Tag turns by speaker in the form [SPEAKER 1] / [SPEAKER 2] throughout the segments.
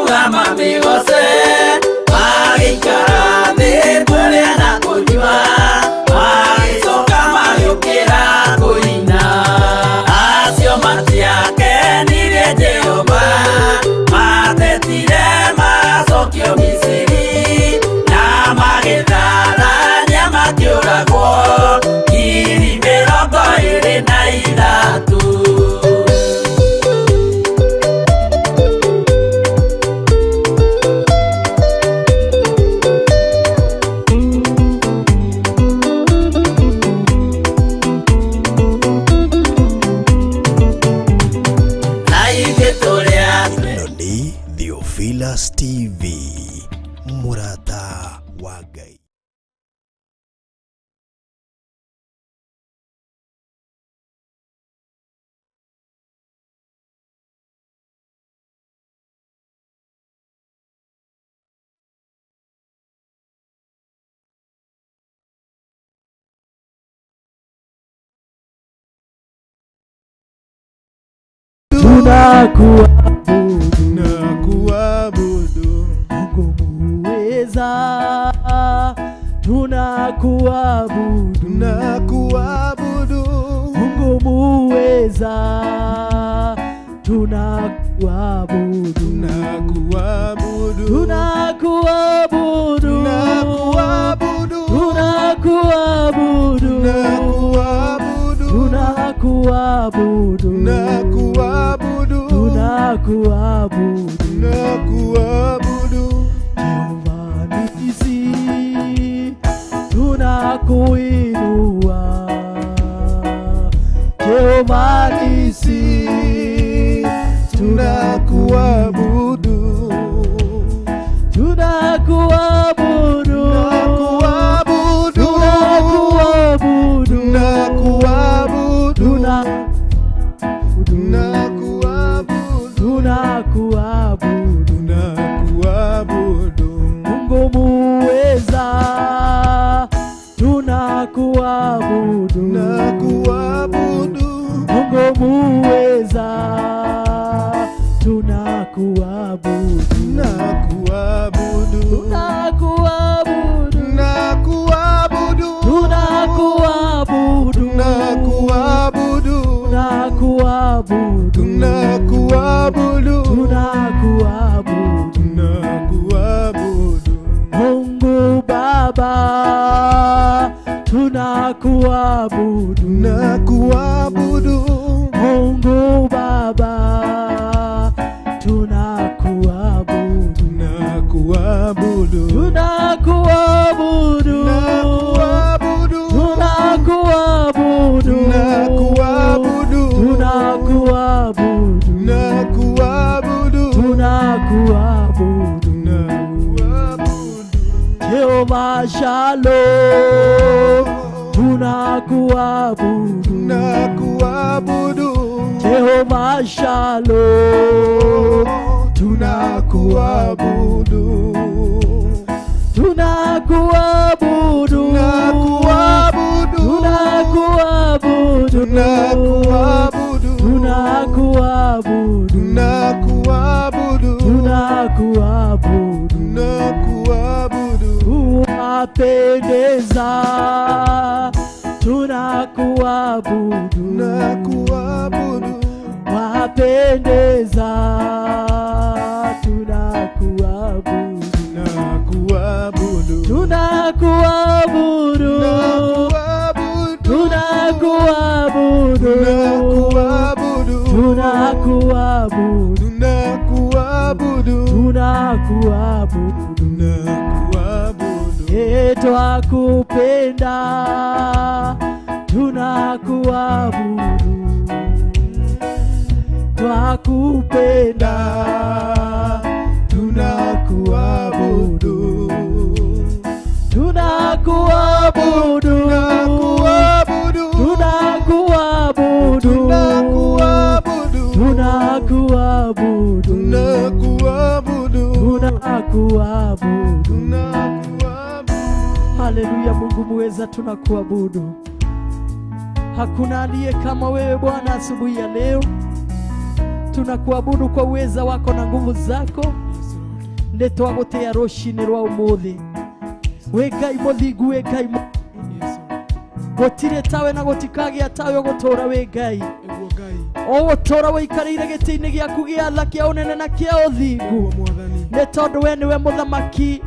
[SPEAKER 1] Makiuga mamigose magikara thĩ kũrĩa na kũnyua magicoka magĩũkĩra kũina acio matiakenirie Jehova matetire magacokio Misiri na magĩtharania makĩũragwo ngiri 23.
[SPEAKER 2] Theophilus TV, Murata wa Ngai.
[SPEAKER 3] Tunakuabudu Mungu muweza, tunakuabudu, tunakuabudu, tunakuabudu, tunakuabudu, tunakuabudu, tunakuabudu, tunakuabudu, tunakuabudu, tunakuabudu. Jehova nisi tunakuinua, Jehova nisi tunakuabudu, tunakuabudu, tunakuabudu, tunakuabudu, tunakuabudu, tunakuabudu, tunakuabudu. Mungu muweza, tunakuabudu, tunakuabudu. Mungu muweza, tunakuabudu, tunakuabudu, tunakuabudu, tunakuabudu, tunakuabudu, tunakuabudu, tunakuabudu, tunakuabudu, tunakuabudu, tunakuabudu. Mungu Baba, tunakuabudu, tunakuabudu. Mungu Baba, tunakuabudu, tunakuabudu, tunakuabudu, tunakuabudu, tunakuabudu, tunakuabudu, tunakuabudu, tunakuabudu, tunakuabudu. Jehova Shalom, tunakuabudu, tunakuabudu. Jehova Shalom, tunakuabudu, tunakuabudu, tunakuabudu, tunakuabudu, tunakuabudu, tunakuabudu, tunakuabudu, tunakuabudu, tunakuabudu. Wapendeza, tunakuabudu, tunakuabudu. Wapendeza, tunakuabudu, tunakuabudu, tunakuabudu, tunakuabudu, tunakuabudu, tunakuabudu, tunakuabudu, tunakuabudu, tunakuabudu. Twakupenda, tunakuabudu, twakupenda, tunakuabudu, tunakuabudu, tunakuabudu, tunakuabudu, tunakuabudu, tunakuabudu, tunakuabudu, tunakuabudu. Haleluya. Mungu muweza, tunakuabudu. Hakuna aliye kama wewe Bwana. Asubuhi ya leo tunakuabudu kwa uweza wako na nguvu zako. nĩ twagũtĩa rũcinĩ rwa ũmũthĩ. Wĩ Ngai mũthingu, wĩ Ngai gũtirĩ tawe na gũtikagĩa tawe gũtũũra wĩ Ngai. Ũgũtũũra wĩikarĩire gĩtĩ-inĩ gĩaku gĩa tha kĩa ũnene na kĩa ũthingu, nĩ tondũ we nĩwe mũthamaki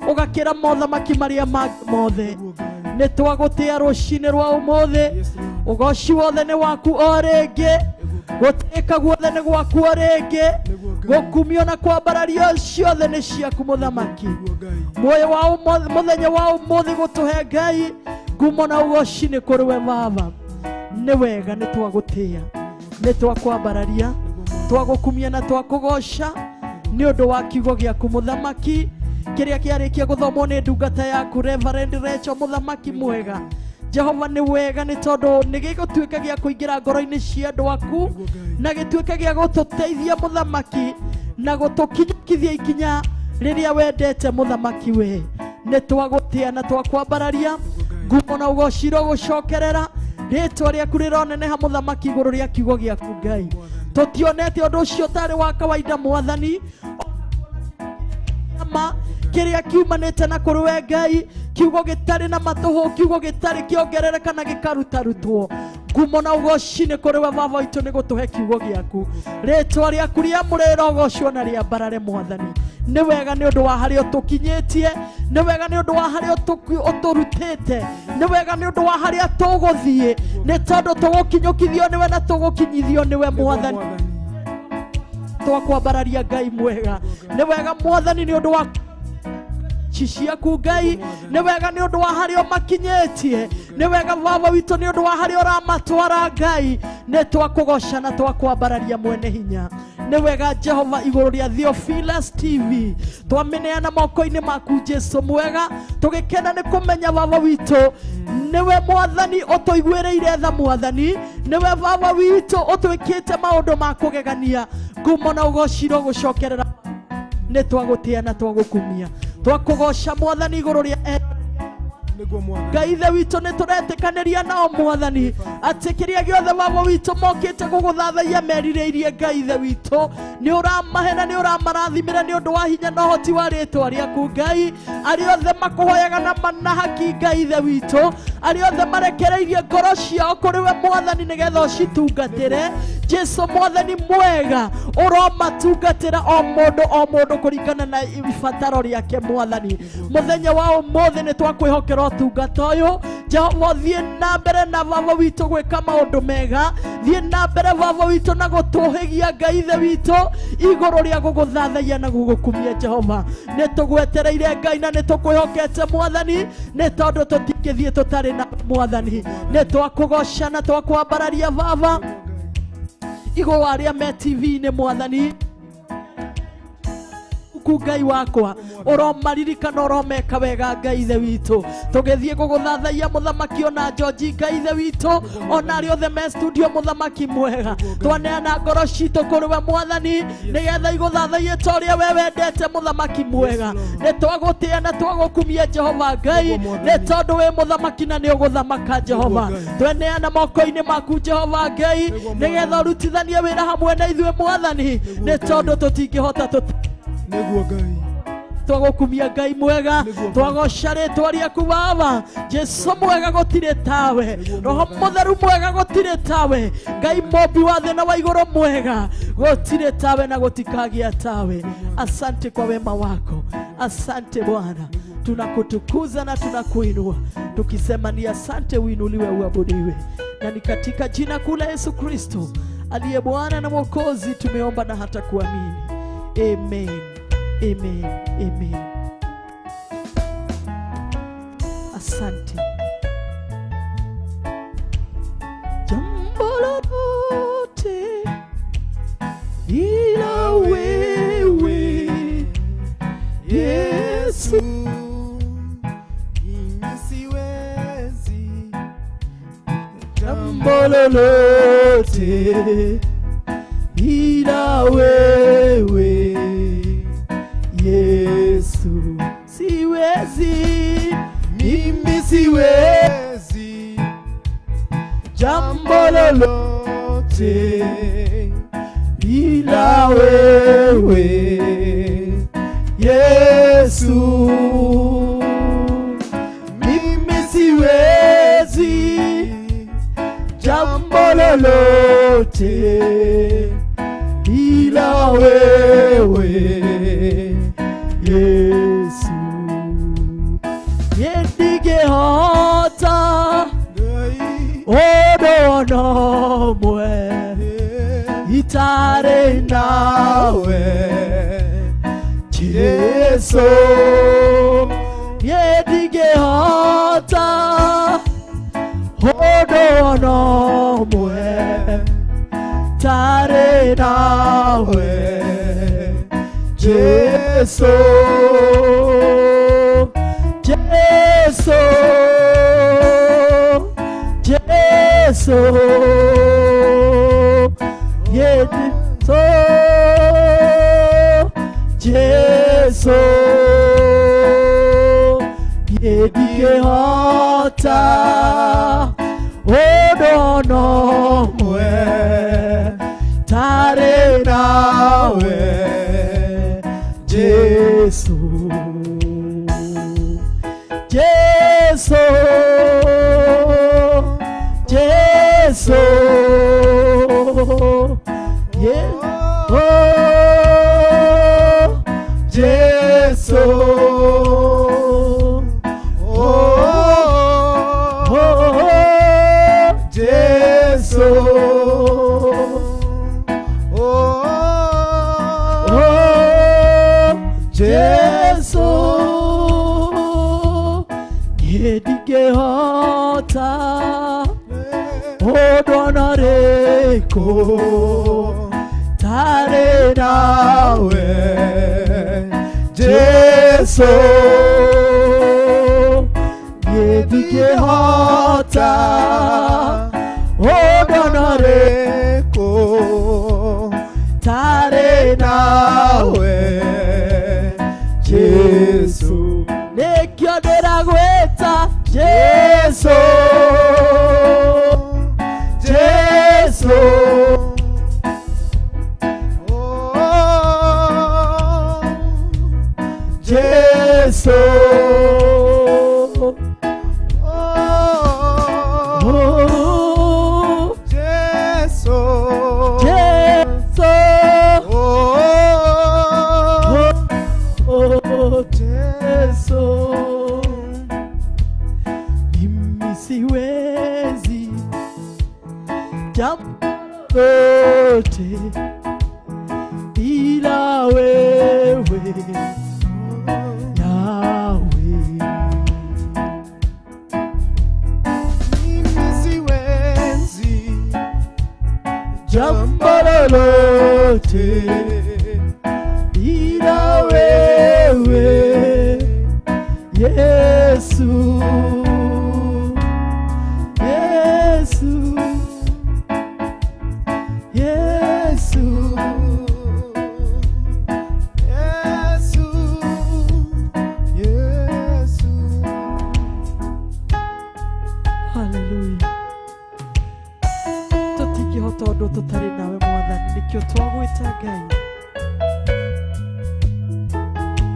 [SPEAKER 3] ũgakĩra mothamaki marĩa mangĩ mothe. Nĩ twagũtĩa rũcinĩ rwa ũmũthĩ. Ũgoci wothe nĩ waku o rĩngĩ, gũtĩka guothe nĩ gwaku o rĩngĩ, gũkumio na kwambarario ciothe nĩ ciaku mũthamaki. Muoyo wa mũthenya wa ũmũthĩ gũtũhe Ngai ngumo na ũgoci nĩ kũrĩ we Baba. Nĩ wega, nĩ twagũtĩa, nĩ twakwambararia, twagũkumia na twakũgoca nĩ ũndũ wa kiugo gĩaku mũthamaki, kĩrĩa kĩarĩkia gũthomwo nĩ ndungata yaku Reverend Rachel mũthamaki mwega. Jehova nĩ wega nĩ tondũ nĩ gĩgũtuĩka gĩa kũingĩra ngoro-inĩ cia andũ aku na gĩtuĩke gĩa gũtũteithia mũthamaki na gũtũkinyũkithia ikinya rĩrĩa wendete mũthamaki we. Nĩ twagũtĩa na twakwambararia, ngumo na ũgoci rogũcokerera, rĩtwa rĩaku rĩroneneha mũthamaki igũrũ rĩa kiugo gĩaku Ngai. Tũtionete ũndũ ũcio tarĩ wa kawaida Mwathani, kĩrĩa kiumanĩte na kũrĩ we Ngai, kiugo gĩtarĩ na matũhũ, kiugo gĩtarĩ kĩongerereka na gĩkarutarutwo. Ngumo na ũgoci nĩ kũrĩ we Baba witũ nĩ gũtũhe kiugo gĩaku. Rĩtwa rĩaku rĩamũre rogocwo na rĩambarare Mwathani. Nĩ wega nĩ ũndũ wa harĩa ũtũkinyĩtie, nĩ wega nĩ ũndũ wa harĩa ũtũrutĩte, nĩ wega nĩ ũndũ wa harĩa tũgũthiĩ, nĩ tondũ tũgũkinyũkithio nĩwe na tũgũkinyithio nĩwe Mwathani. Twakwambararia Ngai mwega, nĩ wega Mwathani nĩ ũndũ wa ciaku Ngai, nĩ wega nĩ ũndũ wa harĩa ũmakinyĩtie, nĩ wega Baba witũ nĩ ũndũ wa harĩa ũramatwara Ngai. Nĩ twakũgoca na twakwambararia mwene hinya. Nĩ wega Jehova igũrũ rĩa Theophilus TV twamĩneana moko-inĩ maku Jesu mwega, tũgĩkena nĩ kũmenya Baba witũ nĩwe Mwathani ũtũiguĩrĩire tha Mwathani, nĩwe Baba witũ ũtwĩkĩte maũndũ ma kũgegania. Ngumo na ũgoci rogũcokerera, nĩ twagũtĩa na twagũkumia, twakũgoca Mwathani igũrũ rĩa Ngai ithe witũ. Nĩ tũretĩkanĩria nao Mwathani atĩ kĩrĩa gĩothe Baba witũ mokĩte gũgũthathaiya merirĩirie Ngai ithe witũ, nĩ ũramahe na nĩ ũramarathimĩra nĩ ũndũ wa hinya na ũhoti wa rĩtwa rĩaku Ngai. Arĩa othe makũhoyaga na manahaki Ngai ithe witũ, arĩa othe marekereirie ngoro ciao kũrĩ we Mwathani nĩgetha ũcitungatĩre Jesu Mwathani mwega, ũromatungatĩra o mũndũ kũringana na ibataro rĩake Mwathani. Mũthenya wa ũmũthĩ nĩ twakwĩhokera ũtungata ũyũ Jehova, thiĩ na mbere na Baba witũ gwĩka maũndũ mega, thiĩ na mbere Baba witũ na gũtũhĩgia Ngai ithe witũ igũrũ rĩa gũgũthathaiya na gũgũkumia Jehova. Nĩ tũgwetereire Ngai na nĩ tũkwĩhokete Mwathani, nĩ tondũ tũtingĩthiĩ tũtarĩ na Mwathani. Nĩ twakũgoca na twakwambararia Baba igũrũ wa arĩa me TV-inĩ Mwathani. Ngai wakwa ũromaririkana ũromeka wega Ngai ithe witũ, tũgĩthiĩ gũgũthathaiya mũthamaki ona George Ngai ithe witũ, ona arĩa othe me studio mũthamaki mwega, twaneana ngoro citũ kũrĩ we Mwathani nĩgetha igũthathaiye ta ũrĩa we wendete mũthamaki mwega. Nĩ twagũtĩa na twagũkumia Jehova Ngai, nĩ tondũ wĩ mũthamaki na nĩ ũgũthamaka Jehova. Tweneana moko-inĩ maku Jehova Ngai nĩgetha ũrutithanie wĩra hamwe na ithuĩ Mwathani, nĩ tondũ tũtingĩhota
[SPEAKER 2] Nĩguo Ngai
[SPEAKER 3] twagũkumia Ngai mwega, twagoca rĩtwa rĩaku Baba. Jesu mwega gũtirĩ tawe, Roho Mũtheru mwega gũtirĩ tawe, Ngai mũmbi wa thĩ na wa igũrũ mwega gũtirĩ tawe na gũtikagĩa tawe. Asante kwa wema wako, asante Bwana, tunakutukuza na tunakuinua tukisema ni asante, uinuliwe, uabudiwe, na ni katika jina kuu la Yesu Kristo aliye Bwana na Mwokozi tumeomba na hata kuamini. Amen. Amen. Amen. Asante. Jambo lolote ila wewe Yesu,
[SPEAKER 2] mimi siwezi.
[SPEAKER 3] jambo lolote ila wewe Yesu, siwezi,
[SPEAKER 2] Mimi siwezi.
[SPEAKER 3] jambo lolote ila wewe Yesu. Mimi siwezi jambo lolote ila wewe Yesu. Yendigehota odono mwe itare nawe Yesu. Yendigehota odono mwe tare nawe Yesu. Yesu, Yesu, Yesu, Yesu, Yendigehota odono mwe tare nawe Yesu. Yesu, Yesu, Yesu, Yesu. Yendigehota odonareko tare nawe Yesu. Yendigehota odonareko tare nawe Yesu. Nekyo deragweta Yesu, Yesu, Yesu, siwezi jambo lote ila wewe Yahweh. Mimi siwezi jambo lolote ila wewe Yesu. Tondu tutari nawe mwathani nikio twagwita Ngai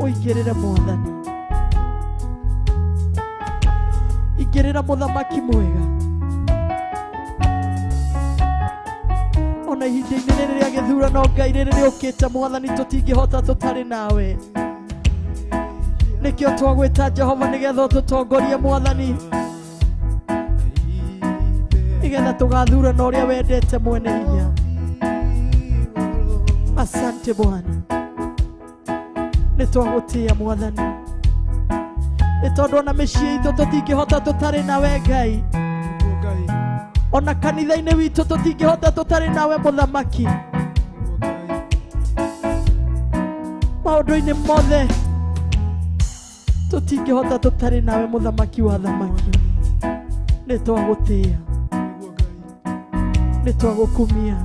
[SPEAKER 3] uigirire mwathani igirira muthamaki mwega ona ihinda-inĩ rĩrĩ rĩa gĩthurano Ngai rĩrĩ rĩũkĩte mwathani tũtingĩhota tutari nawe nikio twagwita Jehova nĩgetha ũtũtongorie mwathani nigetha tugathurana ũrĩa wendete mwene hinya. Asante Bwana nĩtwagũtĩĩa mwathani nĩ tondũ ona mĩciĩ itũ tũtingĩhota tũtarĩ nawe Ngai, ona kanitha-inĩ witũ tũtingĩhota tũtarĩ nawe mũthamaki, maũndũ-inĩ mothe tũtingĩhota tũtarĩ nawe mũthamaki wa thamaki. Nĩtwagũtĩĩa, nĩtwagũkumia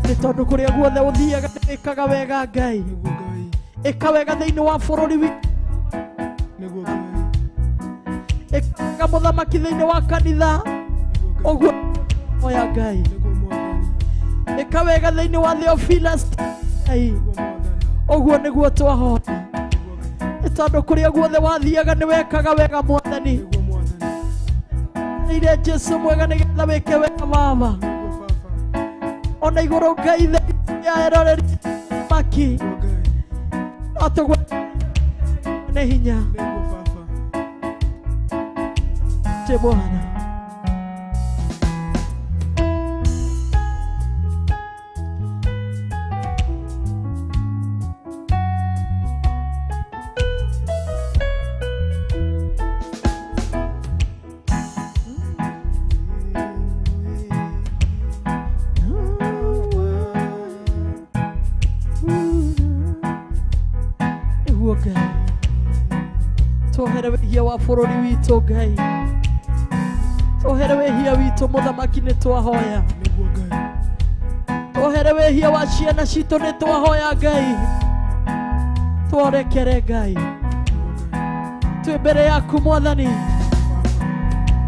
[SPEAKER 3] nĩ tondũ kũrĩa guothe ũthiaga ĩkaga wega Ngai, ĩka wega thĩinĩ wa bũrũri witũ, ĩka mũthamaki thĩinĩ wa kanitha ũguo oya Ngai, ĩka wega thĩinĩ wa Theophilus Ngai Oguo niguo twahoya tondu kuria guothe wathiaga ni wekaga wega Mwathani ire Jesu mwega nigetha wike wega Baba ona iguru Ngai ya eroreri maki atugwe ne hinya te Bwana toherewehia wa bururi witu Ngai toherewehia witu muthamaki ni twahoya toherewehia wa ciana citu ni twahoya Ngai tworekere Ngai twi mbere yaku Mwathani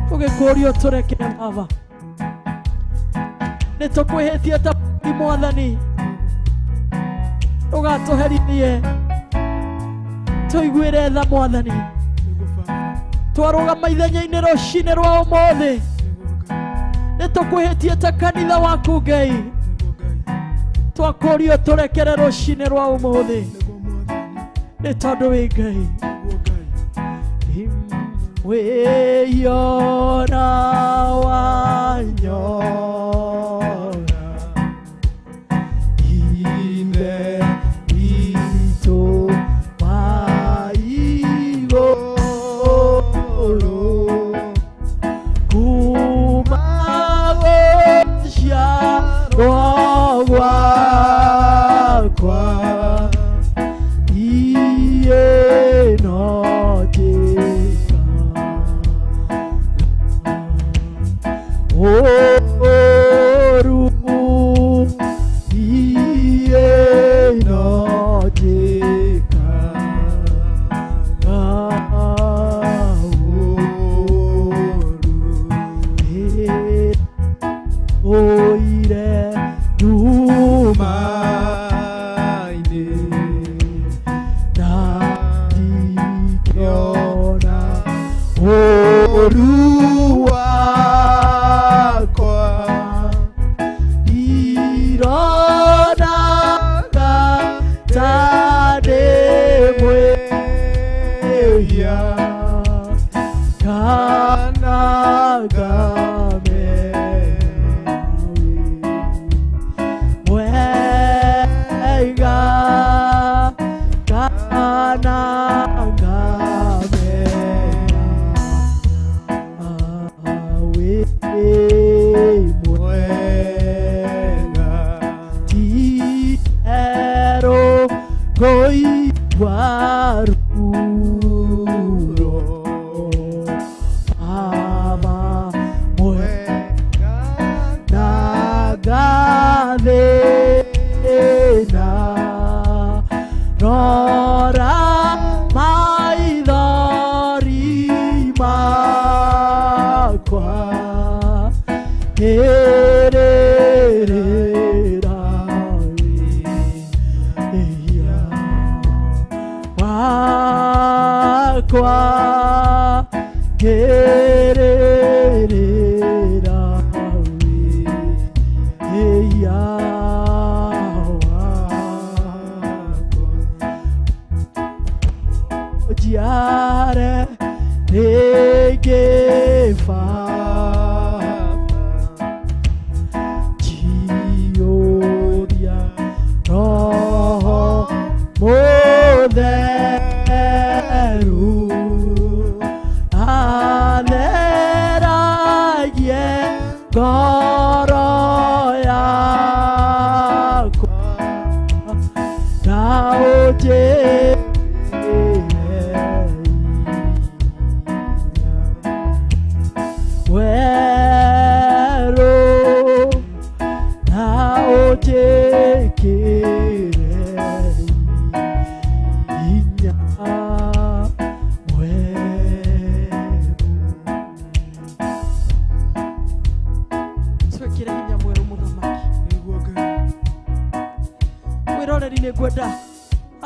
[SPEAKER 3] tugikurio turekere Baba ni tukwihitie ta Mwathani ugatuherithie tuiguire tha Mwathani twarugama ithenya-ini rucini rwa umuthi ni tukwihitie ta kanitha waku Ngai twakurio turekere rucini rwa umuthi ni tondu wi Ngai wiyona wanyora inde ito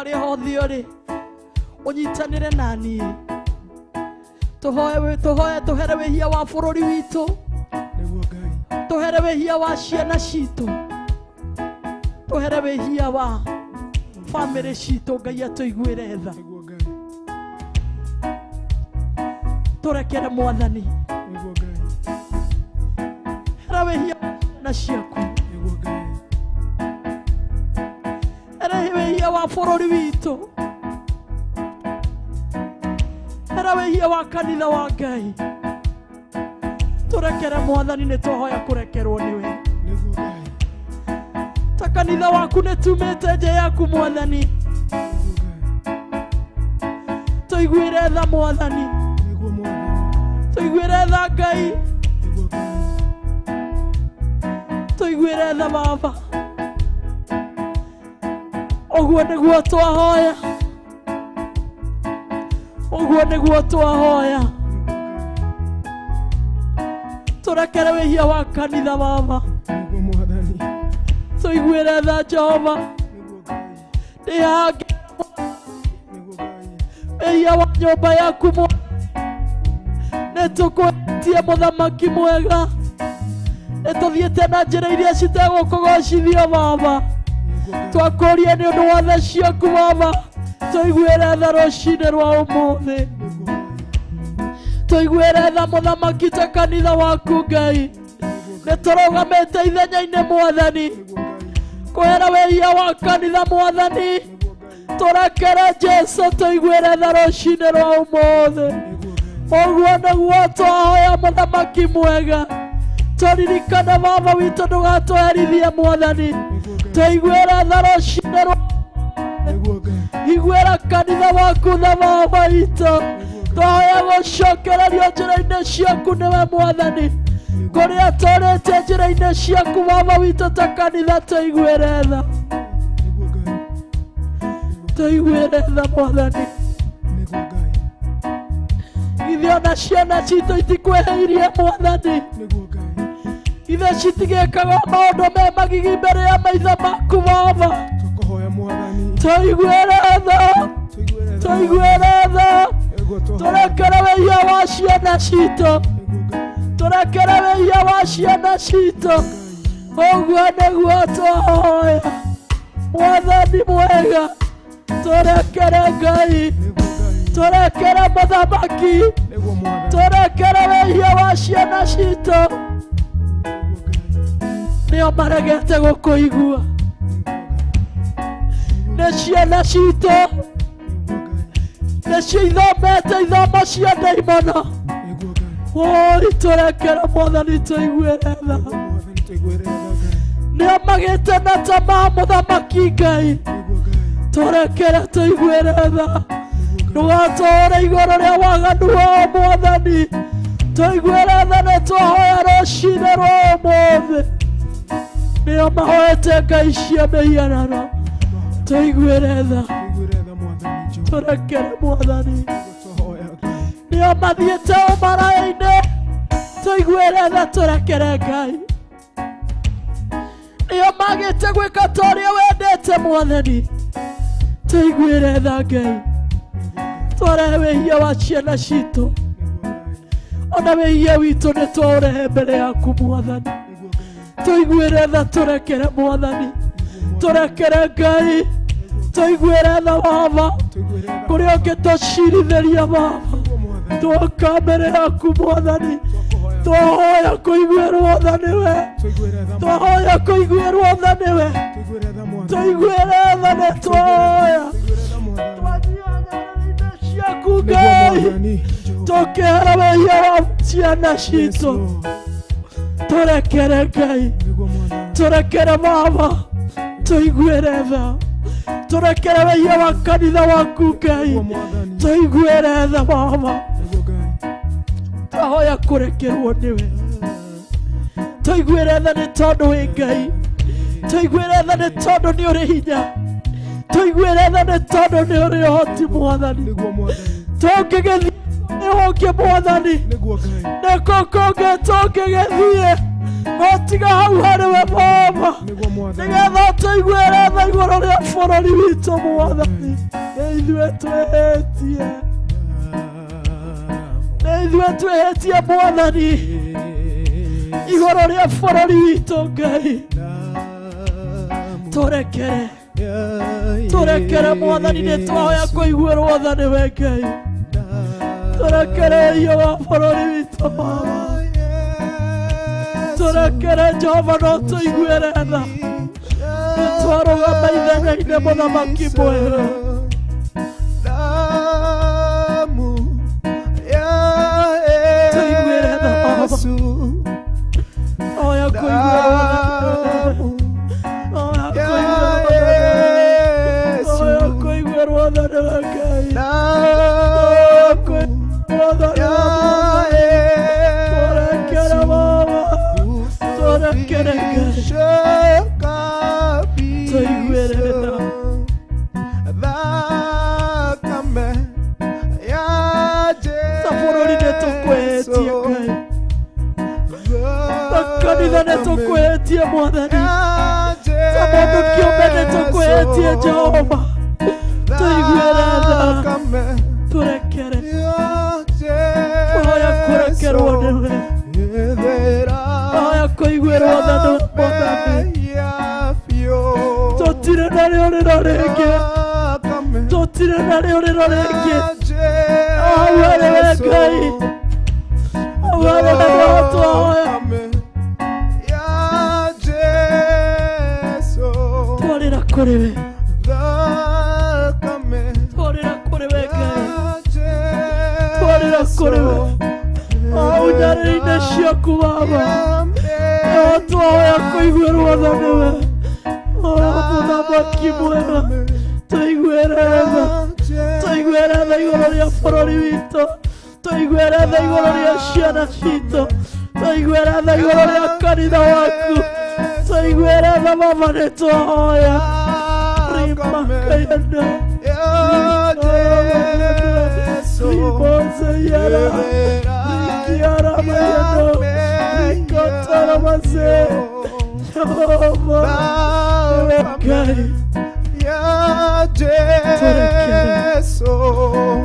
[SPEAKER 3] haria hothe uri unyitanire nani tuhoe tuhere wehia wa bururi witu tuhere wehia wa ciana citu tuhere wehia wa family citu Ngai atuiguire tha turekere Mwathani hera wehia na ciaku hera wehia wa bururi witu hera wehia wa kanitha wa Ngai turekere Mwathani ni twahoya kurekerwo niwe ta kanitha waku ni tumite nje yaku Mwathani tuiguire tha Mwathani tuiguire tha Ngai tuiguire tha Baba oguo niguo twahoya oguo niguo twahoya turekere wehia wa kanitha Baba tuiguire tha Jehova nihange wehia wa nyumba yaku nitukwetie Muthamaki mwega nituthiite na njira iria citegukugocithio Baba twakurie ni undu wa tha ciaku Baba tuiguire tha rucini rwa umuthi tuiguire tha Muthamaki ta kanitha waku Ngai niturugamite ithenya-ini Mwathani kwera wehia wa kanitha Mwathani turekere Jesu tuiguire tha rucini rwa umuthi oguo niguo twahoya Muthamaki mwega turirikane Baba witu ndugatwerithie Mwathani tuiguire tha rucini rwa iguira kanitha waku tha Baba witu twahoya gucokererio njira-ini ciaku niwe Mwathani kuria turite njira-ini ciaku Baba witu ta kanitha tuiguire tha Mwathani ithe ona ciana citu itikweheirie Mwathani ithe citigikaga maundu me magigi mbere ya maitho maku Baba tuiguire tha turekere wehia wa ciana citu turekere wehia wa ciana citu oguo niguo twahoya Mwathani mwega turekere Ngai turekere Muthamaki turekere wehia wa ciana citu nio maregete gukuigua nĩ ciana citu nĩcio ithomete ithomo cia ndaimono oi turekere Mwathani tuiguire tha nĩo magĩte na tamaa Muthamaki Ngai turekere tuiguire tha ndugatũre igũrũ rĩa waganu wa Mwathani tuiguire tha nĩ twahoya rũcinĩ rwa ũmũthĩ nĩo mahoete ngai cia mĩhianano tuiguire tha turekere Mwathani nĩo mathiĩte ũmaraya-inĩ tuiguire tha turekere Ngai nĩo magĩte gwĩka ta ũrĩa wendete Mwathani tuiguire tha Ngai twarehe wehia wa ciana citu ona wehia witu nĩ twaũrehe mbere yaku Mwathani tuiguire tha turekere Mwathani turekere Ngai tuiguire tha Baba kuria ũngĩtũcirithiria Baba twoka mbere yaku Mwathani twahoya kũiguĩrwo tha nĩwe twahoya kũiguĩrwo tha nĩwe tuiguire tha nĩ twahoya ciaku Ngai tukĩhera wehia wa ciana citu turekere Ngai turekere Baba tuiguire tha turekere wehia wa kanitha waku Ngai tuiguire tha Baba twahoya kurekerwo niwe tuiguire tha nĩ tondũ wĩ Ngai tuiguire tha nĩ tondũ nĩ ũrĩ hinya tuiguire tha nĩ tondũ nĩ ũrĩ ũhoti Mwathani tũngĩgĩthiĩ nĩ ũngĩ Mwathani nĩkũ kũngĩ tũngĩgĩthiĩ Ngotiga hau harĩwe Baba nĩgetha tũiguĩre tha igũrũ rĩa bũrũri witũ Mwathani. Nĩ ithuĩ twĩhĩtie, nĩ ithuĩ twĩhĩtie Mwathani igũrũ rĩa bũrũri witũ Ngai. Tũrekere, tũrekere Mwathani, nĩ twahoya kũiguĩrwo tha nĩwe Ngai. Tũrekere iyo wa bũrũri witũ Baba. Tũrekere Jehova, no tũiguĩre tha. Nĩtwarũgama ithenya-inĩ Mũthamaki mwega. Tũiguĩre tha Baba. Oya kũiguĩrwo tha. Oya kũiguĩrwo tha nĩwe Ngai. Tũrekere Baba. Tũrekere Ngai. Tũiguĩre tha. Ta bũrũri nĩtũkwĩhĩtie Ngai. Ta kanitha nĩtũkwĩhĩtie Mwathani. Ta mũndũ kĩũmbe nĩtũkwĩhĩtie Jehova. Tũiguĩre tha. Tũrekere. Oya kũrekerwo nĩwe. Oya kũiguĩrwo tha nĩwe Mwathani. Tũtirĩ na rĩũrĩro rĩngĩ. Tũtirĩ na rĩũrĩro rĩngĩ. Hau harĩwe Ngai. Hau harĩwe nĩho twahoya. Twarĩra kũrĩ we. Twarĩra kũrĩ we Ngai. Twarĩra kũrĩ we. Hau nyarĩrĩ-inĩ ciaku Baba. Nĩho twahoya kũiguĩrwo tha nĩwe. Mũthamaki mwega. Tũiguĩre tha. Tũiguĩre tha igũrũ rĩa bũrũri witũ. Tũiguĩre tha igũrũ rĩa ciana citũ. Tũiguĩre tha igũrũ rĩa kanitha waku. Tũiguĩre tha Baba, nĩtwahoya. Rima kayana. Ribose yara. Rikiara mayano. Rikotara mase. Jehova. Ewe Ngai.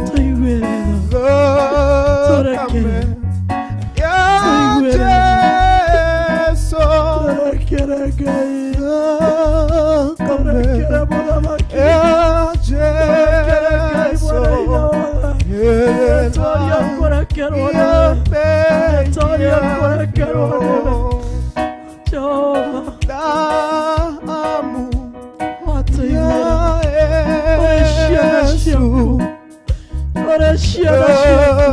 [SPEAKER 3] Tũiguĩre tha. Tũrekere. Tũiguĩre tha. Tũrekere Ngai. Tũrekere Mũthamaki. Tũrekere Ngai Mwana-Hinya wothe. Nĩtwaria kũrekerwo nĩwe. Nĩtwaria kũrekerwo nĩwe. Jehova. Watũiguĩra. Ũrĩ ciana ciaku. Ũrĩ ciana ciaku.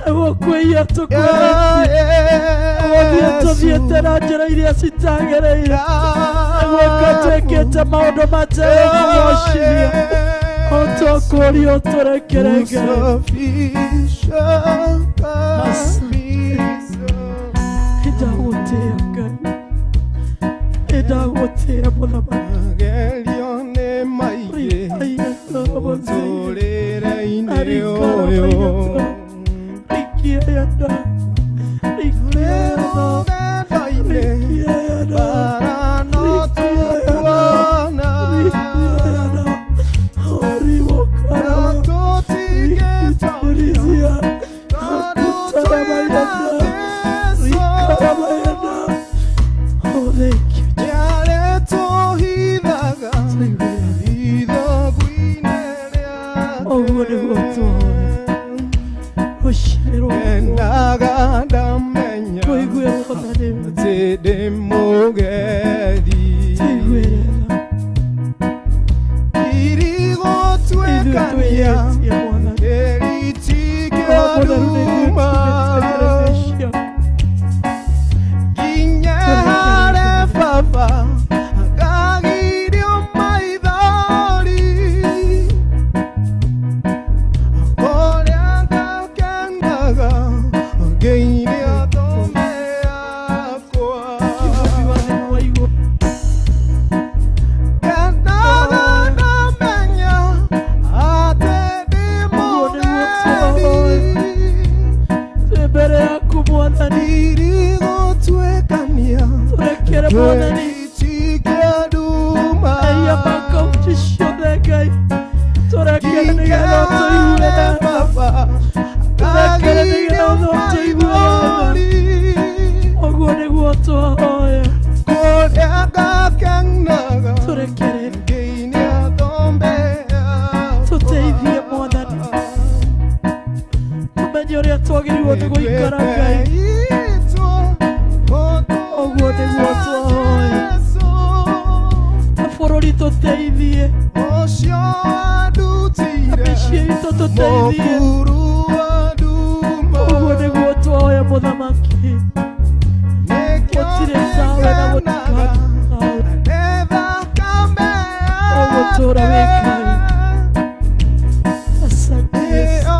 [SPEAKER 3] Nĩguo kwĩia tũkwĩhĩtie. Gũthiĩ tũthiĩte na njĩra iria citagĩrĩire. Nĩguo twĩkĩte maũndũ mategũgwacithia. O tũkũũrio tũrekere Ngai. Nĩndagũtĩĩa Ngai. Nĩndagũtĩĩa Mũthamaki. tuteithie Mwathani tumenye ũrĩa twagĩrĩirwo nĩ gũikara Ngai ũguo nĩguo twoe bũrũri tũteithie mĩciĩ itũ tũteithie ũguo nĩguo twoe Mũthamaki gũtirĩ tawe na gũtikana ũgũtũũra wĩ Ngai asante Yesu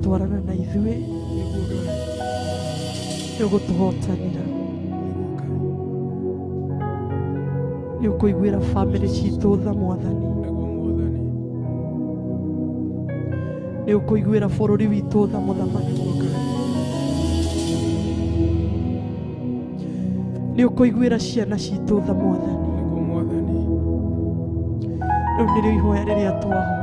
[SPEAKER 3] Twarana na ithuĩ nĩ ũgũtũhotanĩra, nĩ ũkũiguĩra bamĩrĩ citũ tha Mwathani, nĩ ũkũiguĩra bũrũri witũ tha Mũthamaki, nĩ ũkũiguĩra ciana citũ tha Mwathani. Rĩu nĩrĩo ihoya rĩrĩa twahoya,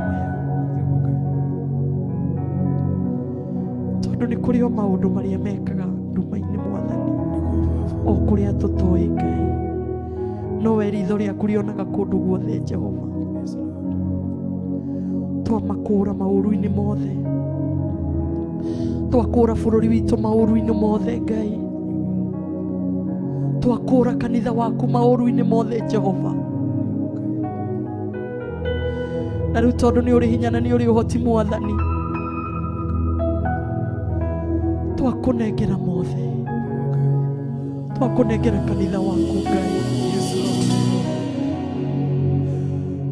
[SPEAKER 3] nĩ kũrĩ o maũndũ marĩa mekaga nduma-inĩ Mwathani, o kũrĩa tũtoĩ Ngai, no we ritho rĩaku rĩonaga kũndũ guothe Jehova. Twamakũra maũru-inĩ mothe, twakũra bũrũri witũ maũru-inĩ mothe Ngai, twakũra kanitha waku maũru-inĩ mothe Jehova. Na rĩu tondũ nĩ ũrĩ hinya na nĩ ũrĩ ũhoti Mwathani, twakũnengera mothe, twakũnengera kanitha waku Ngai,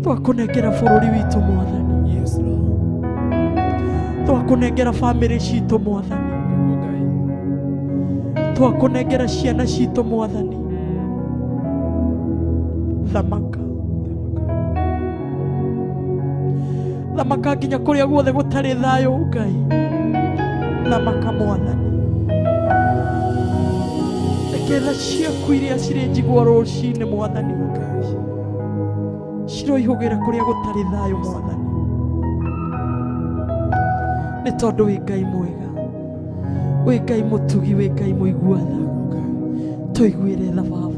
[SPEAKER 3] twakũnengera bũrũri witũ Mwathani, twakũnengera bamĩrĩ citũ Mwathani, twakũnengera ciana citũ Mwathani. Thamaka, thamaka nginya kũrĩa guothe gũtarĩ thayũ Ngai, thamaka Mwathani. Rekera ciaku iria cirĩ njigua rũcinĩ Mwathani Ngai, ciroihũgĩra kũrĩa gũtarĩ thayũ Mwathani, nĩ nĩ tondũ wĩ Ngai mwega, wĩ Ngai mũtugi, wĩ Ngai mũigua tha. Tũiguĩre tha Baba,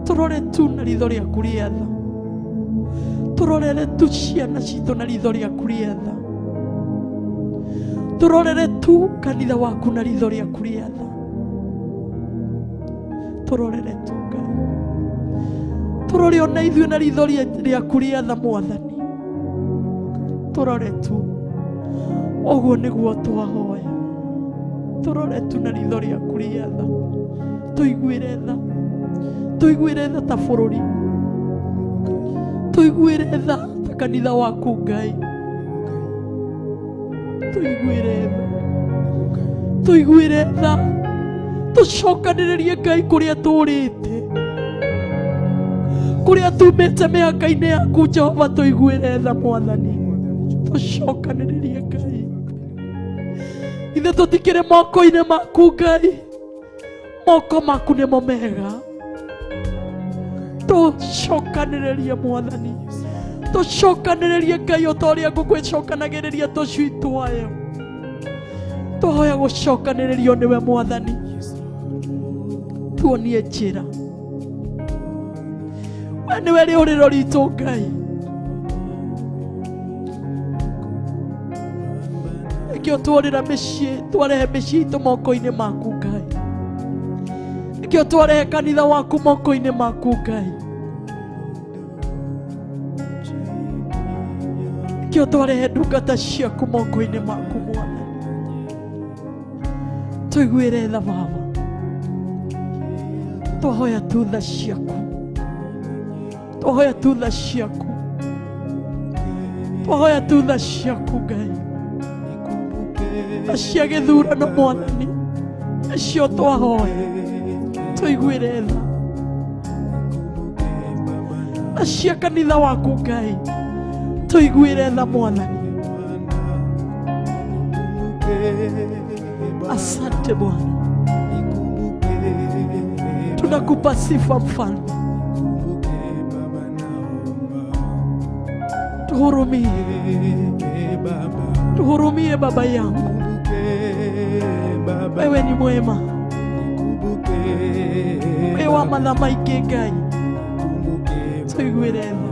[SPEAKER 3] tũrore tu na ritho rĩaku rĩa tha, tũrorere tu ciana citũ na ritho rĩaku rĩa tha, tũrorere tu kanitha waku na ritho rĩaku rĩa tha, tũrorere tu Ngai, tũrore ona ithuĩ na ritho rĩaku rĩa tha Mwathani, tũrore tu. Ũguo nĩguo twahoya, tũrore tu na ritho rĩaku rĩa tha, tũiguĩre tha ta bũrũri, tũiguĩre tha ta kanitha waku Ngai, tũiguĩre tha, tũcokanĩrĩrie Ngai kũrĩa tũrĩte, kũrĩa tumĩte mĩhaka-inĩ yaku Jehova, tũiguĩre tha Mwathani, tũcokanĩrĩrie Ngai. Ithe tũtikĩrĩ moko-inĩ maku Ngai, moko maku nĩmo mega, tũcokanĩrĩrie Mwathani, tũcokanĩrĩrie Ngai o ta ũrĩa ngũkũ ĩcokanagĩrĩria tũcui twayo, tũhoya gũcokanĩrĩrio nĩwe Mwathani, tuonie njĩra, we nĩwe rĩũrĩro ritũ Ngai. Nĩkĩo twarĩra mĩciĩ, twarehe mĩciĩ itũ moko-inĩ maku Ngai, nĩkĩo twarehe kanitha waku moko-inĩ maku Ngai, nĩkĩo twarehe ndungata ciaku moko-inĩ maku Mwathani. Tũiguĩre tha Baba, twahoya tu tha ciaku, twahoya tu tha ciaku, twahoya tu tha ciaku Ngai, tha cia gĩthurano Mwathani, nĩcio twahoya, tũiguĩre tha, tha cia kanitha waku Ngai, tũiguĩre tha Mwathani. Asante Bwana, tunakupa sifa Mfalme, tuhurumie, tuhurumie Baba yangu, wewe ni mwema, wewe wa matha maingĩ Ngai, tũiguĩre tha,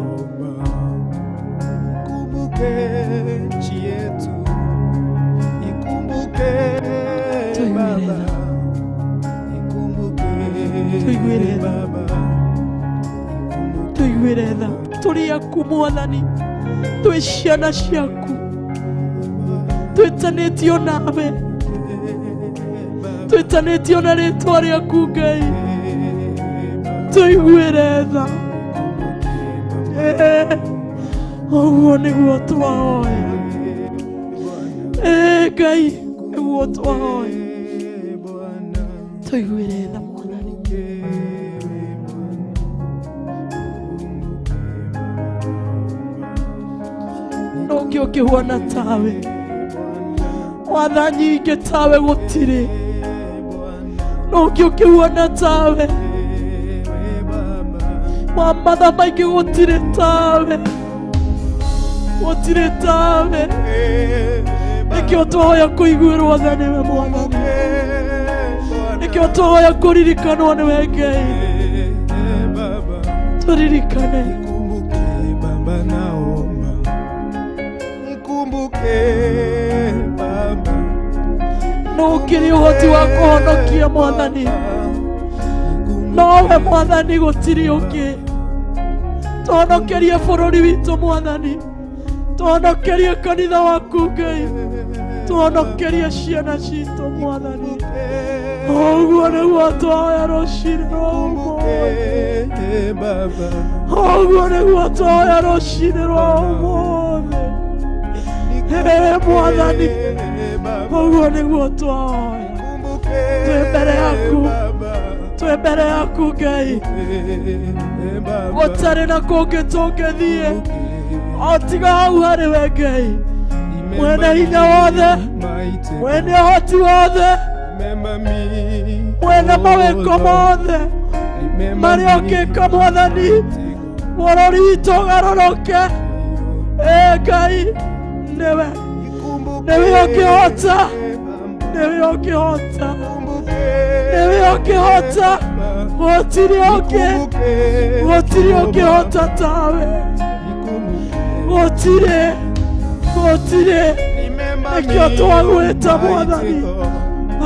[SPEAKER 3] tũiguĩre tha, tũrĩ aku Mwathani, twĩ ciana ciaku, twĩtanĩtio nawe, twĩtanĩtio na rĩtwa rĩaku Ngai, tũiguĩre tha, ũguo nĩguo twahoya, Ngai, nĩguo twahoya, tũiguĩre tha Mwathani. Nũngĩ ũkĩhuana tawe, watha nyingĩ tawe gũtirĩ, nũngĩ ũkĩhuana tawe, wamatha maingĩ gũtirĩ tawe, gũtirĩ tawe, nĩkĩo twahoya kũiguĩrwo tha nĩwe Mwathani, nĩkĩo twahoya kũririkanwo nĩwe Ngai, tũririkane, nũkĩrĩ ũhoti wa kũhonokia Mwathani, nowe Mwathani, gũtirĩ ũngĩ, tũhonokerie bũrũri witũ Mwathani, tũhonokerie kanitha waku Ngai, tũhonokerie ciana citũ Mwathani, ũguo nĩguo twahoya rũciinĩ rwa ũmũthĩ, ũguo nĩguo twahoya rũciinĩ rwa ũmũthĩ, Mwathani, ũguo nĩguo twahoya, twĩ mbere yaku Ngai, gũtarĩ na kũngĩ tũngĩthiĩ o tiga hau harĩwe Ngai, mwene hinya wothe, mwene ũhoti wothe, mwene mawĩko mothe marĩa ũngĩka Mwathani, bũrũri witũ ũgarũrũke, Ngai newe ukihota, newe ukihota, newe ukihota, gotiri ukihota tawe, gotiri ekio twagweta Mwathani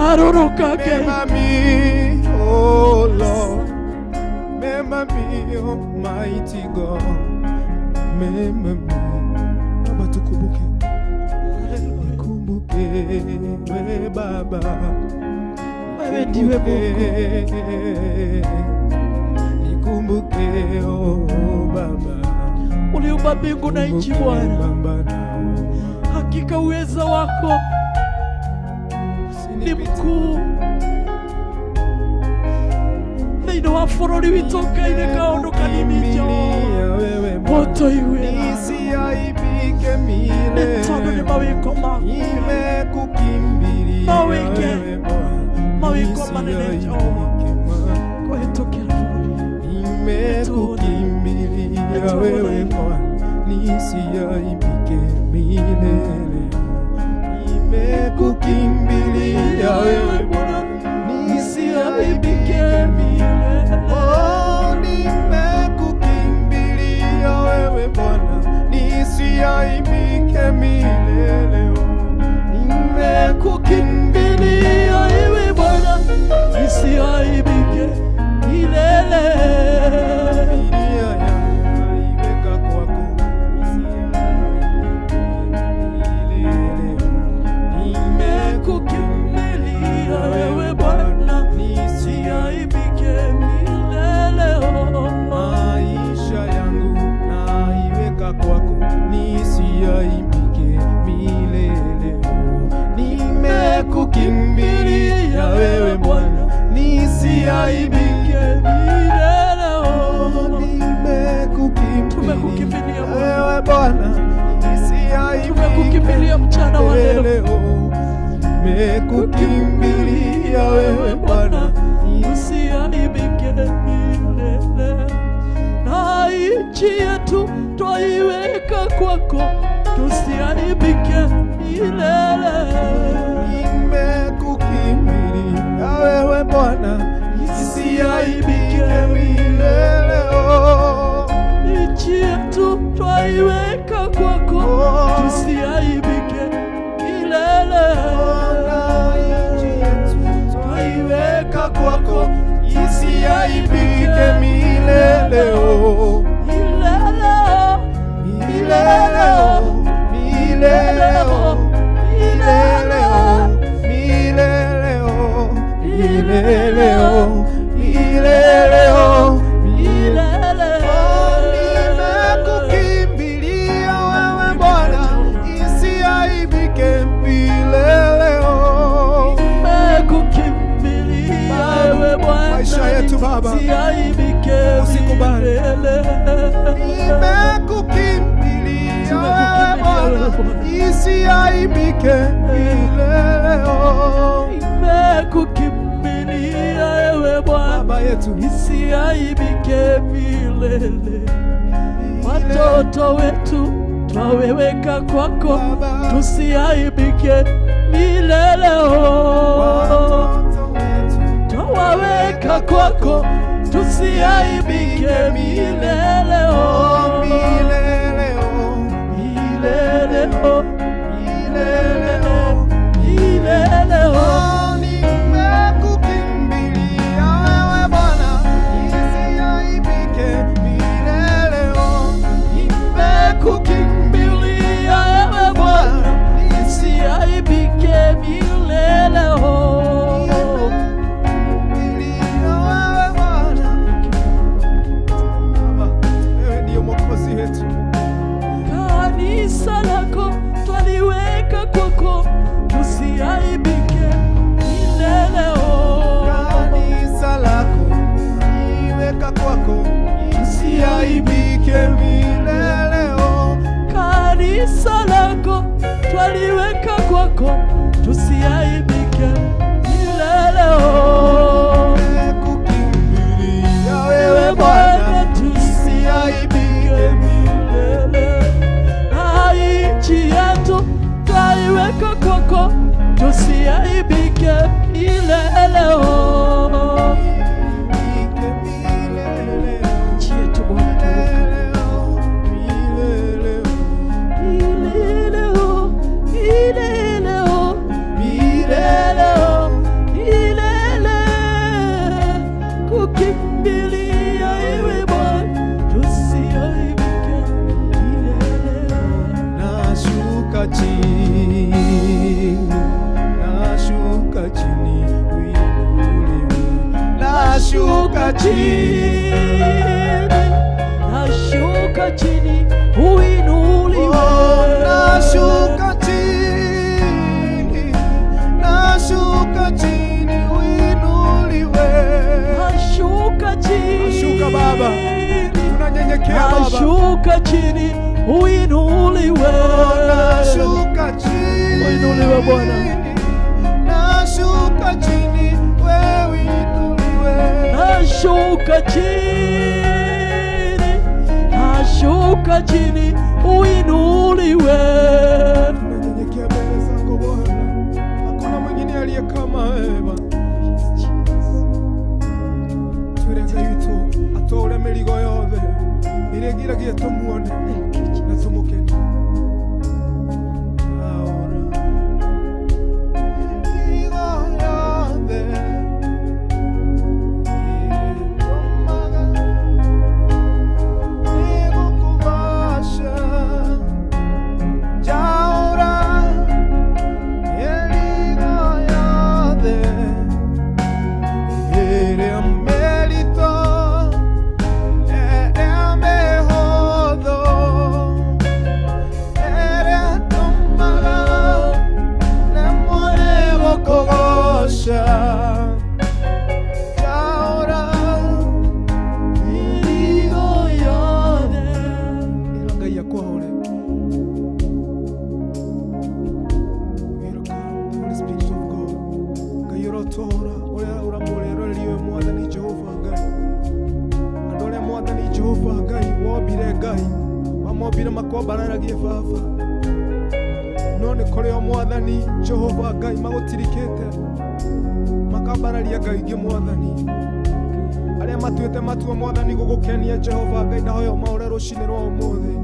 [SPEAKER 3] aruruka Ngai.
[SPEAKER 2] Oh Lord, remember me, Almighty God, remember me. Baba tukumbuke, nikumbuke wewe Baba,
[SPEAKER 3] wewe ndiwe Mungu.
[SPEAKER 2] Nikumbuke oh Baba,
[SPEAKER 3] uliumba mbingu na nchi Bwana. Hakika uweza wako ni mkuu. Thĩinĩ wa bũrũri witũ Ngai nĩ kaũndũ kanini Jehova ũtũiguĩra, nĩ tondũ nĩ mawĩko maku, mawĩko manene Jehova kũhĩtũkĩra
[SPEAKER 2] wewe Bwana, nisiaibike milele. Nimekukimbilia wewe Bwana, nisiaibike milele. Oh, nimekukimbilia wewe Bwana, nisiaibike milele. Nimekukimbilia wewe Bwana, nisiaibike milele. Nimekukimbilia wewe Bwana, nisiaibike milele. Tumekukimbilia wewe Bwana, nisiaibike. Tumekukimbilia mchana wa leo. Nimekukimbilia wewe Bwana, nisiaibike milele. Na nchi yetu twaiweka kwako, tusiaibike milele. Nimekukimbilia wewe Bwana, nisiaibike milele. Nchi yetu twaiweka kwako, tusiaibike milele. Nchi yetu twaiweka kwako, isiaibike milele. Milele, milele, milele, nimekukimbilia wewe Bwana, isiaibike milele. Nimekukimbilia wewe Bwana, maisha yetu Baba, usikubali. Nimekukimbilia wewe Bwana, isiaibike milele. Nimekukimbilia wewe Baba yetu, isiaibike milele. Watoto wetu twaweweka kwako, tusiaibike milele. Twawaweka kwako, tusiaibike milele. Milele, milele, milele, milele. Nimekukimbilia wewe Bwana, isiaibike milele. Nimekukimbilia wewe Bwana, isiaibike milele. Wewe ndiye Mwokozi wetu. Kanisa lako twaliweka kwako, tusiaibike milele. Kanisa lako twaliweka kwako, tusiaibike milele. Kanisa lako twaliweka kwako, tusiaibike milele. Nimekukimbilia wewe Bwana, tusiaibike milele.
[SPEAKER 3] tusiaibike milele. Nchi yetu Bwana, kukimbilia ewe Bwana, tusiaibike milele.
[SPEAKER 2] Nashuka chini, nashuka chini, uinuliwe. Nashuka chini,
[SPEAKER 3] nashuka chini, uinuliwe.
[SPEAKER 2] Nashuka chini, nashuka chini, uinuliwe.
[SPEAKER 3] Nashuka chini,
[SPEAKER 2] nashuka Baba, tunanyenyekea Baba.
[SPEAKER 3] Nashuka chini, uinuliwe.
[SPEAKER 2] Nashuka chini,
[SPEAKER 3] uinuliwe Bwana.
[SPEAKER 2] Nashuka chini, wewe uinuliwe.
[SPEAKER 3] Nashuka chini, nashuka chini, uinuliwe.
[SPEAKER 2] Tunanyenyekea mbele zako Bwana, hakuna mwingine aliye kama wewe. Turega yutu atore meligo yothe iregiragie tumuone na tumukene. Wamobire makobararagie Baba, none kore o Mwathani Jehova Ngai magutirikite makabararia Ngai ingi Mwathani aria matuite matua Mwathani gugukenia Jehova Ngai ndahoya maure rucini rwa umuthi.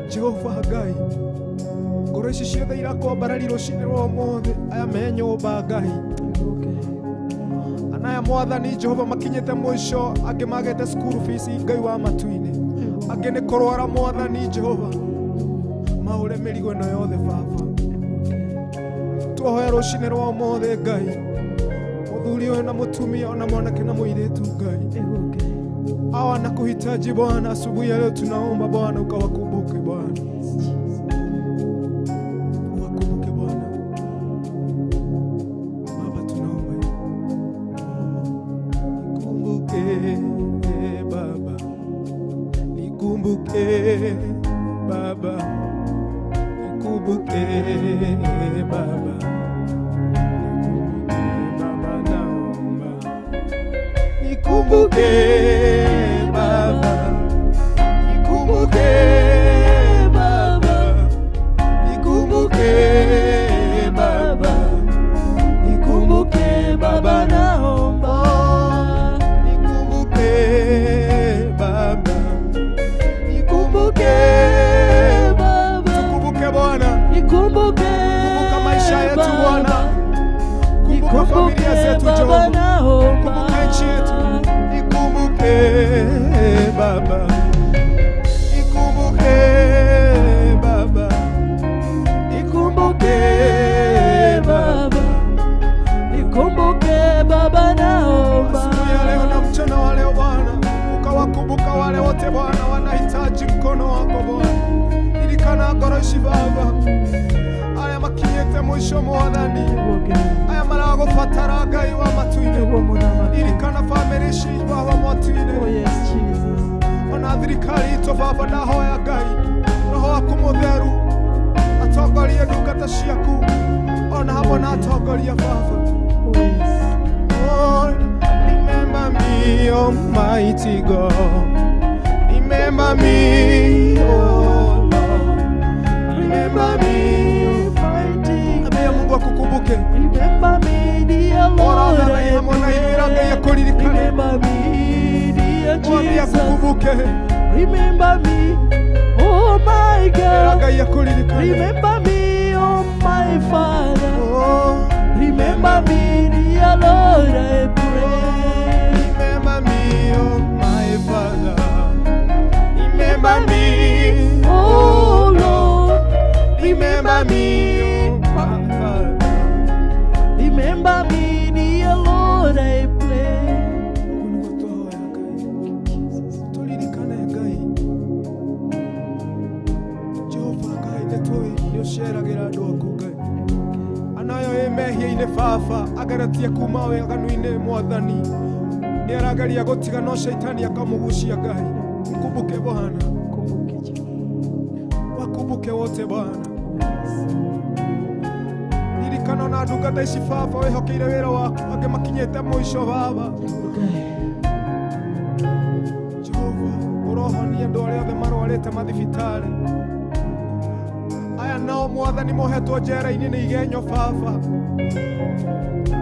[SPEAKER 2] Jehova Ngai ngoro ici ciothe irakwambarari rucini rwa umuthi aya me nyumba Ngai anaya Mwathani Jehova makinyite mwisho angi magete school fees Ngai wa matuini angi ni kurwara Mwathani Jehova maure mirigo ino yothe Baba tuhoya rucini rwa umuthi Ngai muthuri uyu na mutumia ona mwanake na muiretu Ngai hawa nakuhitaji Bwana asubuhi ya leo, tunaomba Bwana ukawakumbuke Bwana, uwakumbuke Bwana. Baba tunaomba nikumbuke Baba, nikumbuke Baba, nikumbuke Baba, nikumbuke Baba, nikumbuke Baba, nikumbuke Baba, nikumbuke Baba, naomba nikumbuke Baba, nikumbuke Baba, tukumbuke Bwana, kumbuka maisha yetu Bwana, kumbuka familia zetu Jehova, kumbuka nchi yetu, nikumbuke Baba, nikumbuke Baba, nikumbuke Baba, nikumbuke Baba, naomba asubuhi ya leo na mchana wa leo Bwana, ukawakumbuka wale wote Bwana wanahitaji mkono wako Bwana, ilikana goroshi Baba, aya makinyete mwisho Mwathani, aya marago fatara Ngai wa matuine, ilikana famirishi Baba mwatuine, ona thirikari ito Baba ndahoya Ngai, roho waku mutheru atongorie ndungata ciaku, ona hamwe na atongoria Baba. Oh, remember me, Almighty God, remember me, oh Lord, remember me, fighting. Abia Mungu akukumbuke. Remember me, dear Lord. Remember me, dear Jesus. Remember me, oh my God. Remember me, oh my Father. Remember me, dear Lord, I pray. Remember me, oh my Father. Remember me, oh Lord. Remember me, my Father. Remember me, dear Lord, I pray. Anayo emehia ine Baba agaratia kuma we aganu-ine Mwathani, nĩaragaria gũtiga no shaitani akamugucia Ngai. Mkumbuke Bwana, wakumbuke wote Bwana, ilikana na ndungata ici Baba wehokeire wĩra waku angĩ makinyĩte mũico Baba. Jehova ũrohonia andũ arĩa othe marwarĩte mathibitarĩ, aya nao Mwathani mohetwo njera-inĩ nĩ igenyo Baba,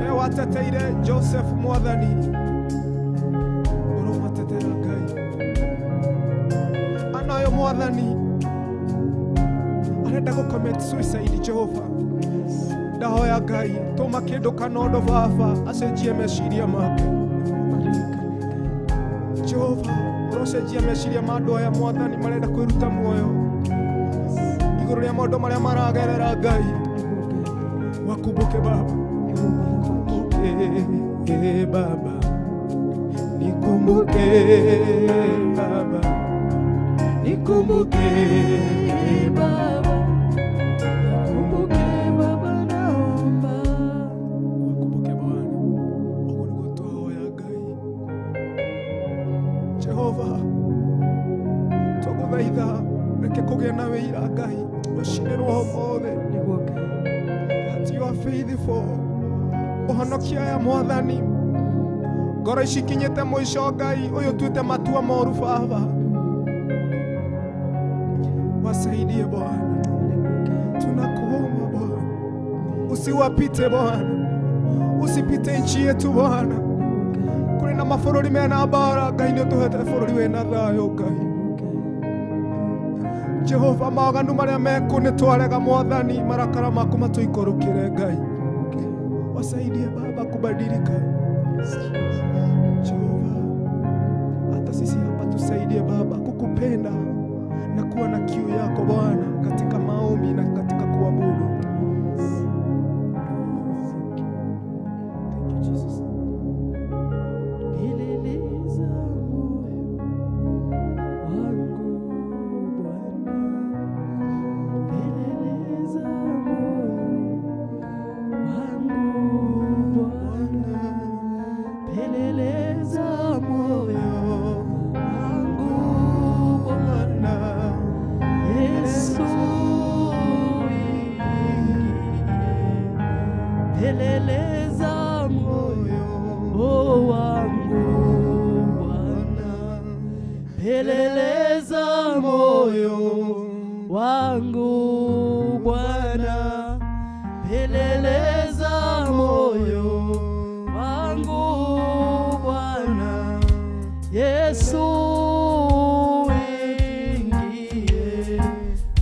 [SPEAKER 2] we wateteire Joseph Mwathani, ũromatetera Ngai. Anayo Mwathani arenda gũcommit suicide Jehova, ndahoya Ngai tũma kĩndũ kana ũndũ Baba acenjie meciria make Jehova, ũrocenjia meciria ma andũ aya Mwathani marenda kwĩruta muoyo igũrũ rĩa maũndũ marĩa maragerera Ngai. Wakumbuke Baba, nikumbuke Baba, nikumbuke Baba, nikumbuke Baba, nikumbuke Baba, naomba wakumbuke Bwana, ũguo nĩguo twahoya Ngai. Jehova tũgũthaitha reke kũgĩe na wĩira Ngai ũcinĩrwo mothe, that you are faithful. Ũhonokia ya Mwathani, ngoro ici ikinyĩte mũico Ngai, ũyũ tuĩte matua moru Baba, wasaidie Bwana, tunakuomba Bwana, usiwapite Bwana, usipite nchi yetu Bwana, kũrĩ na mabũrũri mena mbara Ngai, nĩũtũhete bũrũri wĩna thayũ Ngai. Jehova mawaganu marĩa meku nĩtwarega Mwathani, marakara maku matũikũrũkĩre Ngai, wasaidie Baba kubadilika Jehova, hata sisi hapa tusaidie Baba kukupenda na kuwa na kiu yako Bwana katika maombi na katika kuabudu. Thank you Jesus.
[SPEAKER 3] peleleza moyo wangu Bwana, peleleza moyo wangu Bwana, peleleza moyo wangu Bwana. Yesu ingie,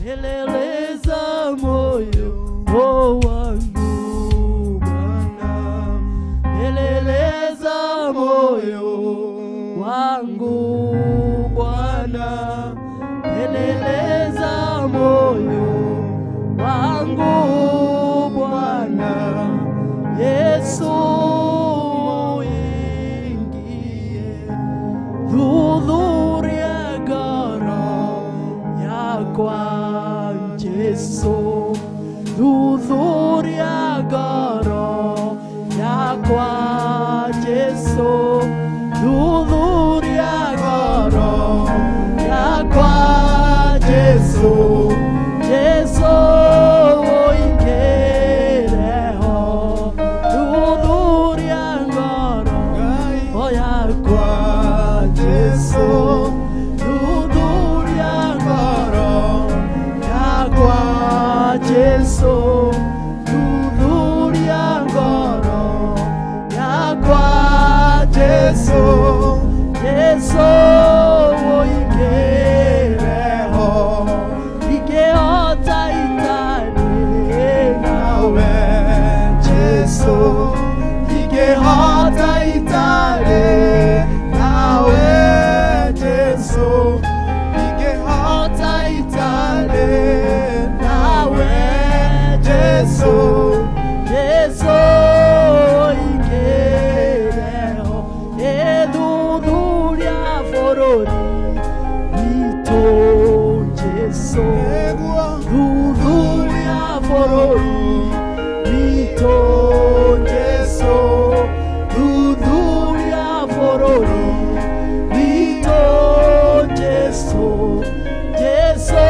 [SPEAKER 3] peleleza moyo wangu Bwana, peleleza moyo wangu Bwana, peleleza moyo wangu Bwana. Yesu ingie, dhudhuria ngoro yakwa Jesu, dhudhuria ngoro yakwa Jesu, dhudhuria ngoro yakwa Jesu, Jesu uingireho, dhudhuria ngoro yakwa Jesu, dhudhuria ngoro yakwa Jesu, dhudhuria ngoro yakwa Jesu, Jesu uingireho, ingehota itari nawe Jesu, ingehota itari nawe Jesu, ingehota itari nawe Jesu, Jesu ingireho, edhudhuria forori wito Jesu, dhudhuria forori wito Jesu, dhudhuria forori wito Jesu, Jesu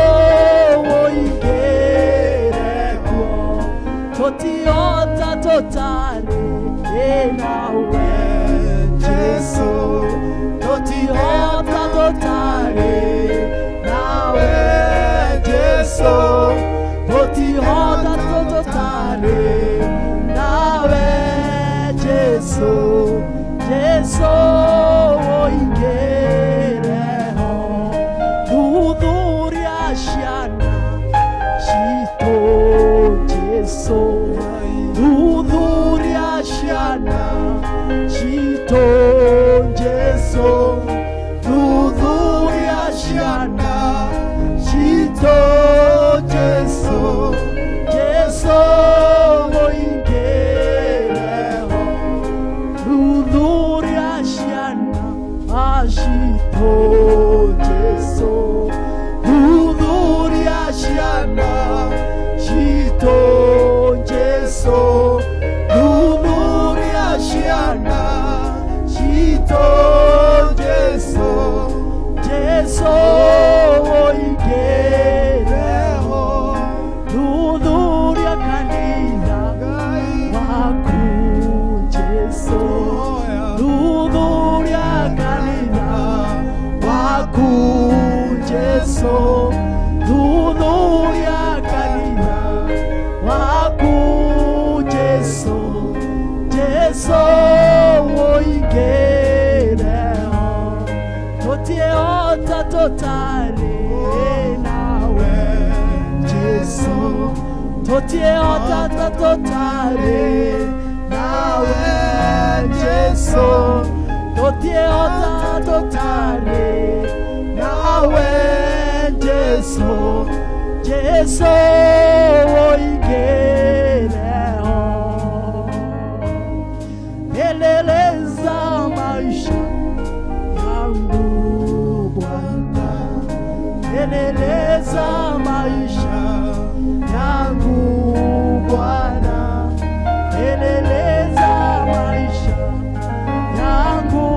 [SPEAKER 3] uingireho, totiota totale nawe Jesu, totiota totale nawe Jesu, totiota totale nawe Jesu, Jesu uingireho, dhudhuria shana shito Jesu, dhudhuria shana shito Jesu, dhudhuria shana shito Jesu, Jesu uingireho, dhudhuria shana ashito Jesu, dhudhuria shana shito Jesu, dhudhuria shana shito Jesu, Jesu uingireho, dhudhuria kanitha waku Jesu, dhudhuria kanitha waku Jesu, dhudhuria kanitha waku Jesu, Jesu uingireho, totiota totale nawe Jesu, totiota totale nawe Jesu, totiota totale nawe Jesu, Jesu uingireho, peleleza maisha yangu Bwana, peleleza maisha yangu Bwana, peleleza maisha yangu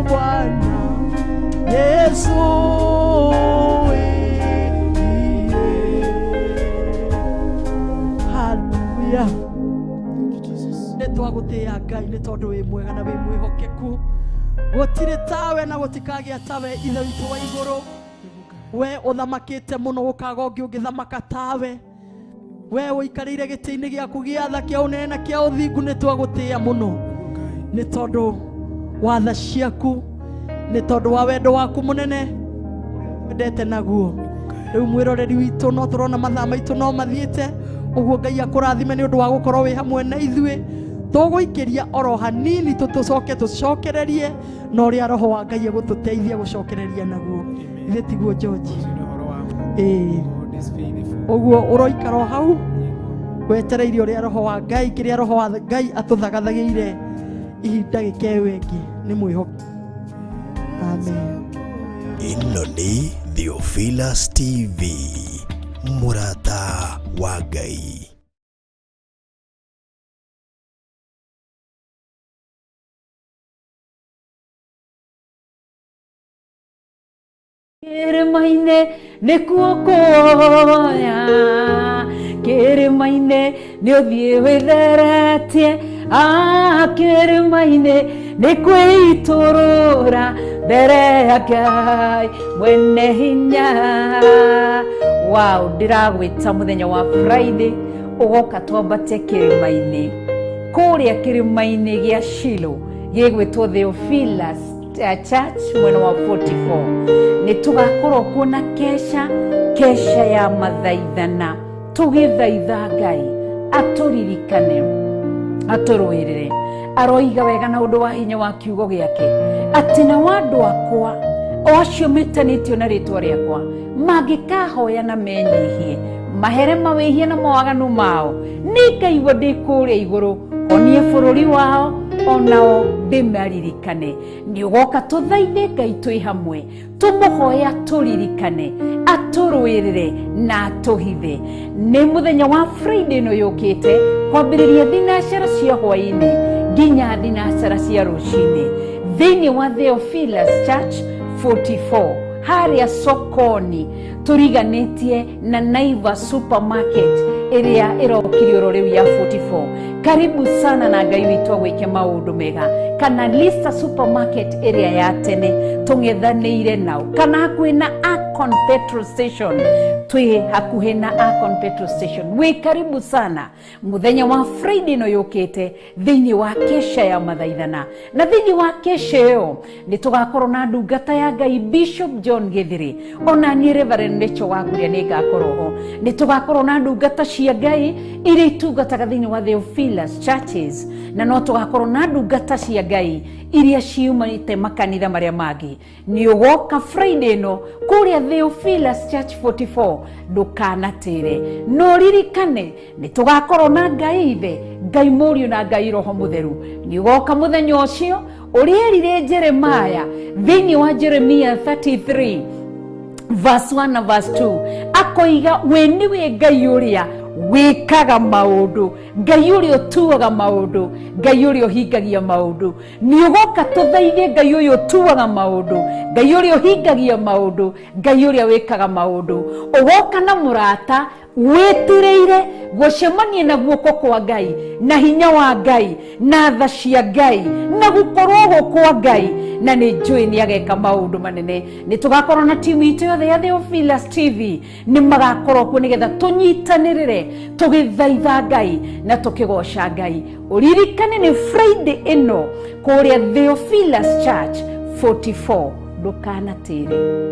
[SPEAKER 3] Bwana, Yesu ingie. nitwagutia Ngai ni tondu wi mwega na wi mwihokeku gutire tawe na gutikagia tawe ithe witu wa iguru we uthamakite muno gukaga ungi ungithamaka tawe we uikarire giti-ini giaku gia tha kia unene na kia uthingu nitwagutia muno ni tondu wa tha ciaku ni tondu wa wendo waku munene ndete naguo riu mwiroreri witu no turona mathaa maitu no mathiite uguo Ngai akurathime ni undu wa gukorwo wi hamwe na ithui tuguikiria oro hanini tucokererie no uria roho wa Ngai gututeithia gucokereria naguo ithe tiguo George uguo uroikara hau wetereire uria roho wa Ngai kiria roho wa Ngai atuthagathagiire ihinda gikewengi ni mwihoku amen.
[SPEAKER 4] Ino ni Theophilus TV, murata wa Ngai.
[SPEAKER 5] Kirimaine nikuo kuoya, kirimaine ni uthie witheretie, kirimaine ni kwiturura mbere ya Ngai mwene hinya. Wow, ndiragwita muthenya wa Friday ugoka twambate kirimaine kuria kirimaine gia Shilo gigwitwo Theophilus Church mwena wa 44 ni tugakorwo kuona kesha ya mathaithana tugithaitha Ngai aturirikane aturwirire aroiga wega na undu wa hinya wa kiugo giake ati na wandu akwa o acio metanitio na ritwa riakwa mangikahoya na menyihie mahere mawihie na mawaganu mao ni ngaigua ndi kuria iguru onie bururi wao onao ndimaririkane ni ugoka tuthaithe Ngai twi hamwe tumuhoya turirikane aturwirire na atuhithe ni muthenya wa Friday no yukite kwambiriria thinacara cia hwaini nginya thinacara cia rucini thiini wa Theophilus Church 44 haria sokoni turiganitie na Naivas Supermarket area irokirioro riu ya 44. Karibu sana na Ngai witu agwike maundu mega kana Lista Supermarket area ya tene tungethaniire nao kana hakuhi na Akon petrol station twi hakuhi na Akon petrol station we karibu sana muthenya wa Friday no yukite thiini wa kesha ya mathaithana na thiini wa kesha yo ni tugakorwo na ndungata ya Ngai Bishop John Githiri ona ni Reverend Necho Waguria ni ngakorwo ho ni tugakorwo na ndungata cia Ngai iria itungataga thiini wa Theophilus Churches na no tugakorwo na ndungata cia Ngai iria ciumanite makanitha maria mangi ni ugoka Friday no kuria Theophilus Church 44 ndukanatire no ririkane ni tugakorwo na Ngai ithe Ngai Mũriũ na Ngai Roho Mutheru ni ugoka muthenya ucio urierire Jeremiah thiini wa Jeremiah 33 verse 1 na verse 2 akoiga we niwe Ngai uria wikaga maundu Ngai uria utuaga maundu Ngai uria uhingagia maundu ni ugoka tuthaithie Ngai uria utuaga maundu Ngai uria uhingagia maundu Ngai uria wikaga maundu ugoka na murata wetireire gucemania na guoko kwa Ngai na hinya wa Ngai na tha cia Ngai na gukorwo kwa Ngai na ni njui ni ageka maundu manene ni tugakorwo na timu itu yothe ya Theophilus TV ni magakorwo ku nigetha tunyitanirire tugithaitha Ngai na tukigoca Ngai uririkane ni Friday ino kuria Theophilus Church 44 ndukanatire.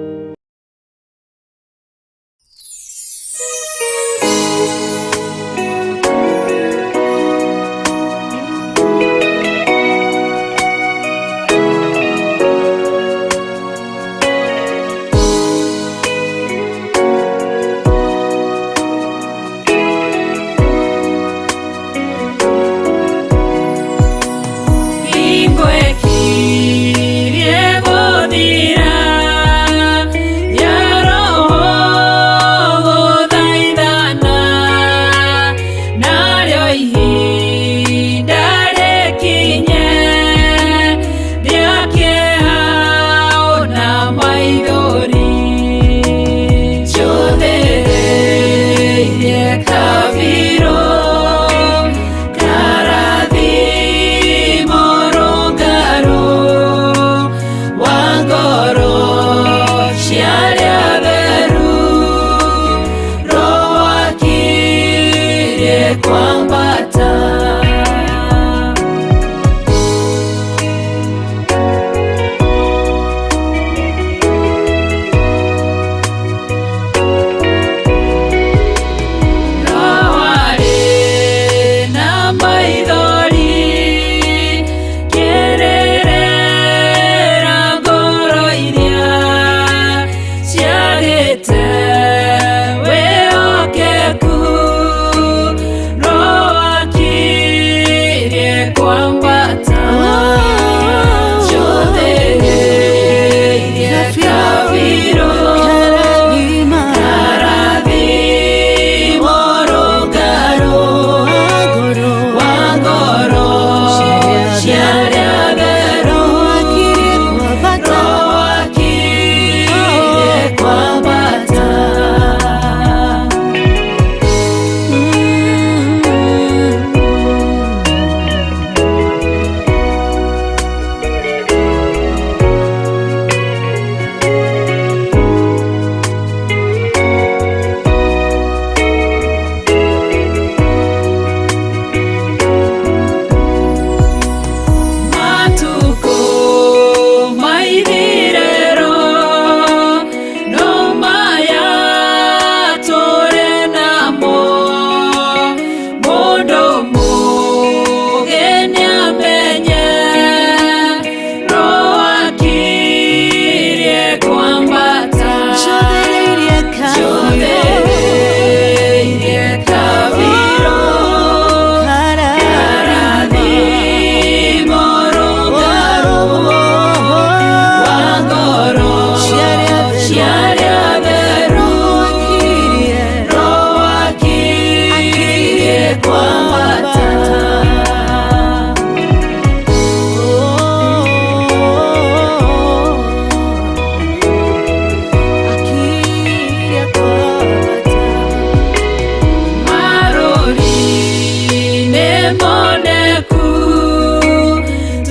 [SPEAKER 5] moneku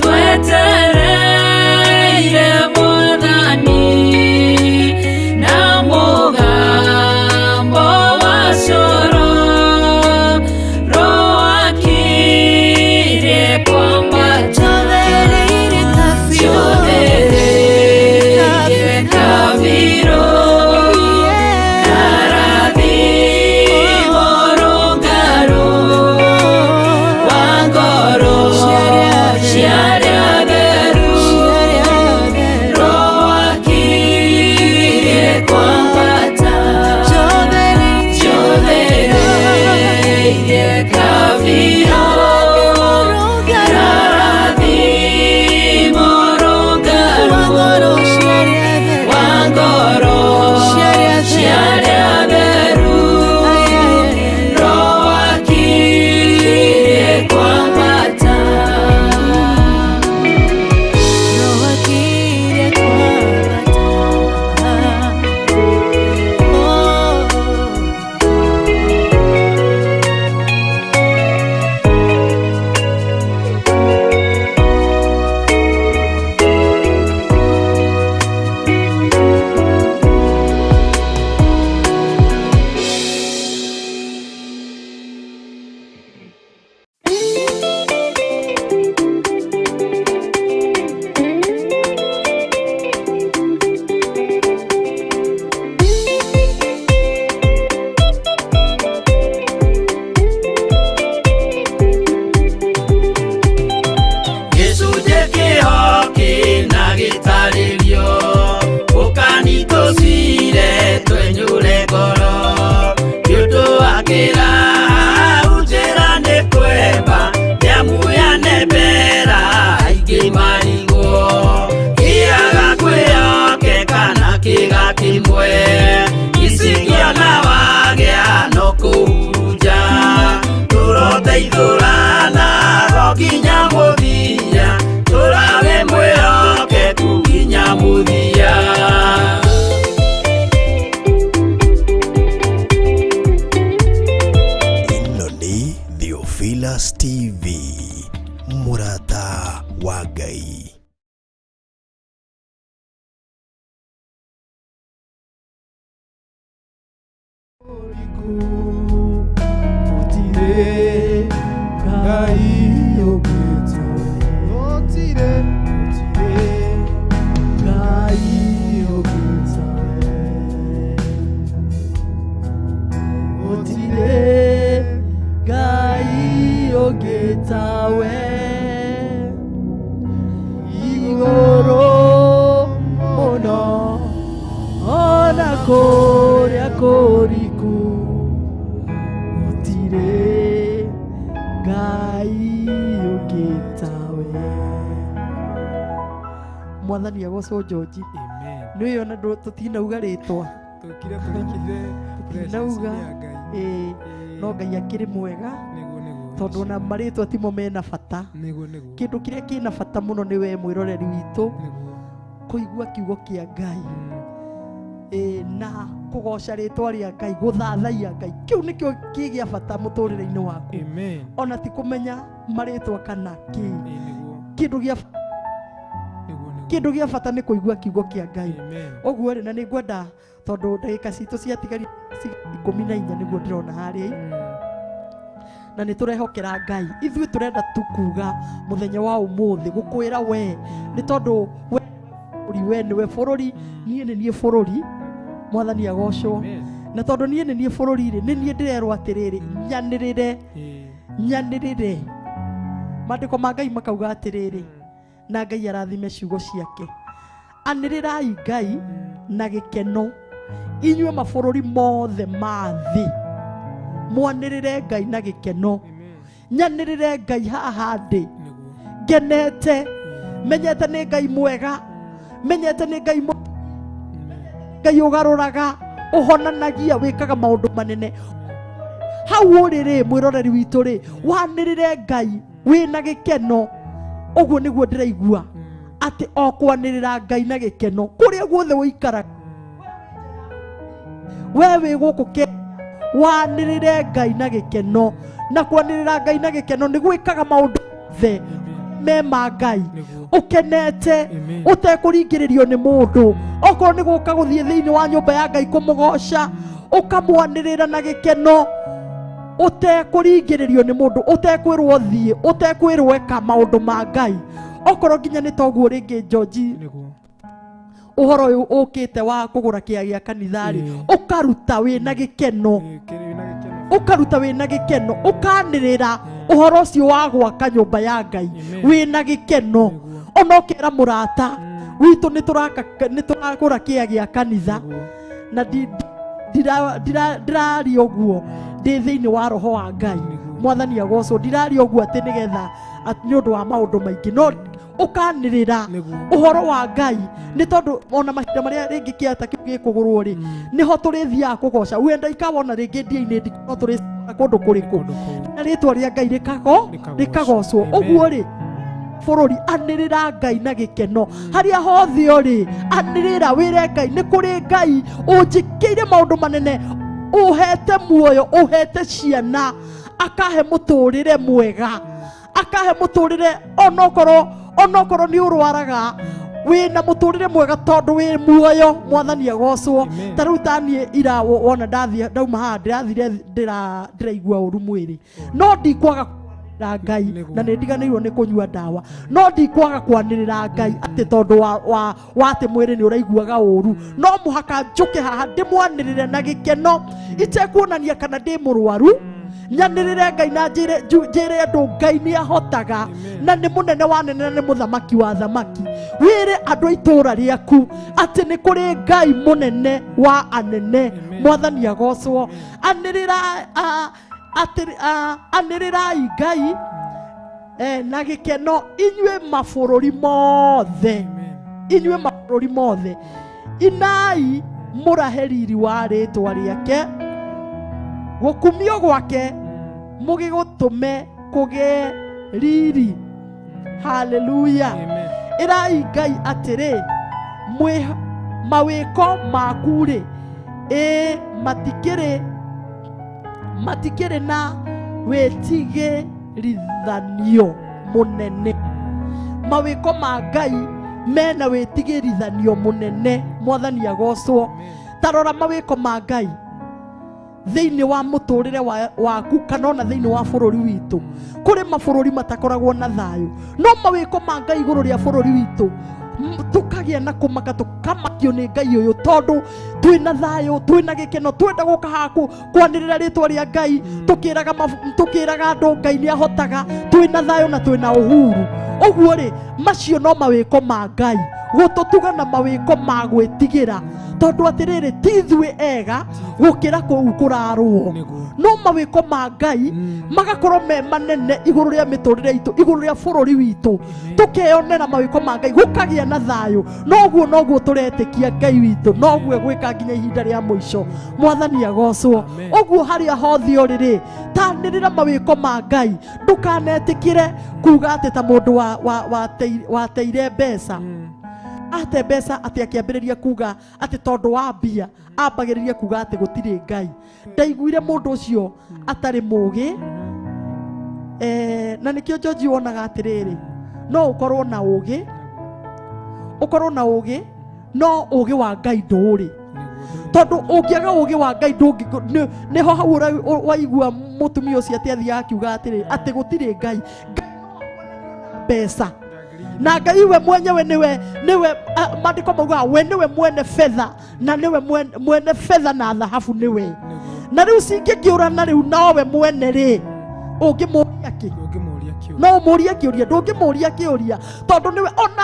[SPEAKER 5] twetereire Mwathani na mugambo wa coro roakirie kwambata chothereirie kaviro karathimo rungaro wangoro ciaria theru roakirie kwambata chothereirie kaviro karathimo rungaro wangoro ciaria theru roakirie kwambata
[SPEAKER 1] gĩcunjĩ kĩhoki na gĩtarĩrio ũkanitũcire twenyũre ngoro nĩũndũ wa kĩraha njĩra nĩ kwemba nĩamuyane-mbera aingĩ marigwo kĩaga kwĩhokeka na kĩga kĩmwe gĩcikĩona wagĩa no kũhurunja tũroteithũrana gokinya mũthia tũrawe mwĩhokeku nginya mũthia.
[SPEAKER 4] ĩno nĩ Theophilus TV, mũrata wa Ngai.
[SPEAKER 2] Gũtirĩ Ngai ũngĩtawe. Gũtirĩ Ngai ũngĩtawe. Gũtirĩ Ngai ũngĩtawe. Igũrũ mũno ona kũrĩa kũriku gũtirĩ Ngai ũngĩtawe.
[SPEAKER 3] Mwathani agocwo George
[SPEAKER 2] Amen.
[SPEAKER 3] nĩwe ona tũtinauga rĩtwa
[SPEAKER 2] Tũkire tũrĩkithie
[SPEAKER 3] tinauga no Ngai akĩrĩ mwega tondũ ona marĩtwa timo mena bata. Kĩndũ kĩrĩa kĩna bata mũno nĩ we mwĩroreri witũ kũigua kiugo kĩa Ngai na kũgoca rĩtwa rĩa Ngai, gũthathaiya Ngai. Kĩu nĩkĩo kĩgĩa bata mũtũrĩre-inĩ waku, ona ti kũmenya marĩtwa kana kĩndũ gĩa bata nĩ kũigua kiugo kĩa Ngai. Ũguo rĩ, na nĩ ngwenda tondũ ndagĩka citũ ciatigari 14 nĩguo ndĩrona harĩa na nĩ tũrehokera Ngai. Ithuĩ tũrenda tu kuga mũthenya wa ũmũthĩ gũkwĩra we nĩ tondũ we nĩwe bũrũri, niĩ nĩ niĩ bũrũri. Mwathani agocwo. Na tondũ niĩ nĩ niĩ bũrũri rĩ, nĩ niĩ ndĩrerwo atĩrĩrĩ nyanĩrĩre. Maandĩko ma Ngai makauga atĩrĩrĩ, na Ngai arathime ciugo ciake, anĩrĩrai Ngai na gĩkeno inyuĩ mabũrũri mothe ma thĩ, mwanĩrĩre Ngai na gĩkeno. Nyanĩrĩre Ngai haha ndĩ ngenete, menyete nĩ Ngai mwega, menyete nĩ Ngai Ngai ũgarũraga, ũhonanagia, wĩkaga maũndũ manene. Hau ũrĩ mwĩroreri witũ rĩ, wanĩrĩre Ngai wĩna gĩkeno. Ũguo nĩguo ndĩraigua atĩ o kwanĩrĩra Ngai na gĩkeno kũrĩa guothe ũikara. We wĩ gũkũ wanĩrĩre Ngai na gĩkeno na kwanirira Ngai na gikeno ni gwikaga maundu the mema Ngai ukenete utekuringiririo ni mundu okorwo ni guka guthie thiini wa nyumba ya Ngai kumugoca ukamwanirira na gikeno utekuringiririo ni mundu utekwirwo thie utekwirwo eka maundu ma Ngai okorwo nginya ni toguo ringi George uhoro uyu ukite wa kugura kia gia kanithari ukaruta wina gikeno ukaruta wina gikeno ukanirira uhoro ucio wa gwaka nyumba ya Ngai wina gikeno onokera murata witu niturakura kia gia kanitha na ndirari oguo ndi thiini wa roho wa Ngai mwathani agocwo ndirari oguo ati nigetha nĩũndũ wa maũndũ maingĩ no ukanirira uhoro wa Ngai ni tondu ona mahinda maria ringi kiata gikugurwo ri niho turithia kugoca wenda ikawona ringi ndia-ini ndiko turi kundu kuriku na ritwa ria Ngai rikagocwo uguo ri bururi anirira Ngai na gikeno haria hothe uri anirira wire Ngai ni kuri Ngai unjikiire maundu manene uhete muoyo uhete ciana akahe muturire mwega akahe muturire onokoro ni urwaraga wina muturire mwega tondu wi muoyo mwathani agocwo taru tanie ira wona ndathia ndauma ha ndirathire ndiraigua uru mwiri no ndikwaga Ngai na nindiganirwo ni kunyua ndawa no ndikwaga kwanirira Ngai ati tondu wa ati mwiri ni uraiguaga uru no muhaka njuke haha ndimwanirire na gikeno itekuonania kana ndi murwaru nyanirire Ngai na njire andu Ngai ni ahotaga na ni munene wa nene ni muthamaki wa thamaki wire andu itura riaku ati ni kuri Ngai munene wa anene mwathani agocwo anirirai Ngai na gikeno inyue mabururi mothe inai muraheriri wa ritwa riake gukumio gwake mugigutume kuge riri haleluya irai Ngai atiri mawiko makuri matikire na wetigirithanio munene mawiko ma Ngai mena wetigirithanio munene mwathani agocwo tarora mawiko ma Ngai thiini wa muturire waku kana ona thiini wa bururi witu kuri mabururi matakoragwo na thayu no mawiko ma Ngai iguru ria bururi witu tukagia na kumaka tukamakio ni Ngai uyu tondu twina thayu twina gikeno twenda guka haku kwanirira ritwa ria Ngai tukiraga andu Ngai ni ahotaga twina thayu na twina uhuru uguo ri macio no mawiko ma Ngai gututuga na mawiko ma gwitigira tondu atiriri tithwe ega gukira kuu kurarwo no mawiko ma Ngai magakorwo me manene iguru ria miturire itu iguru ria bururi witu tukeyonera mawiko ma Ngai gukagia na thayu noguo turetikia Ngai witu noguo gwika nginya ihinda ria muico mwathani agocwo uguo haria hothe uriri tanirira mawiko ma Ngai ndukanetikire kuga ati ta mundu wa teire mbeca ate mbeca ati akiambiriria kuga ati tondu wa mbia ambagiriria kuga ati gutiri Ngai ndaiguire mundu ucio atari mugi na nikio George wonaga atiriri no ukorwo na ugi no ugi wa Ngai nduri tondu ungiaga ugi wa Ngai niho hau waigua mutumia ucio ati athia akiuga atiri ati gutiri Ngai mbeca na Ngai we mwenyewe niwe maandiko mauga we niwe mwene fedha na niwe mwene fedha na dhahabu niwe na riu cingikiura na riu nowe mwene ri ungimuria ki no muria kiuria ndungimuria kiuria tondu niwe ona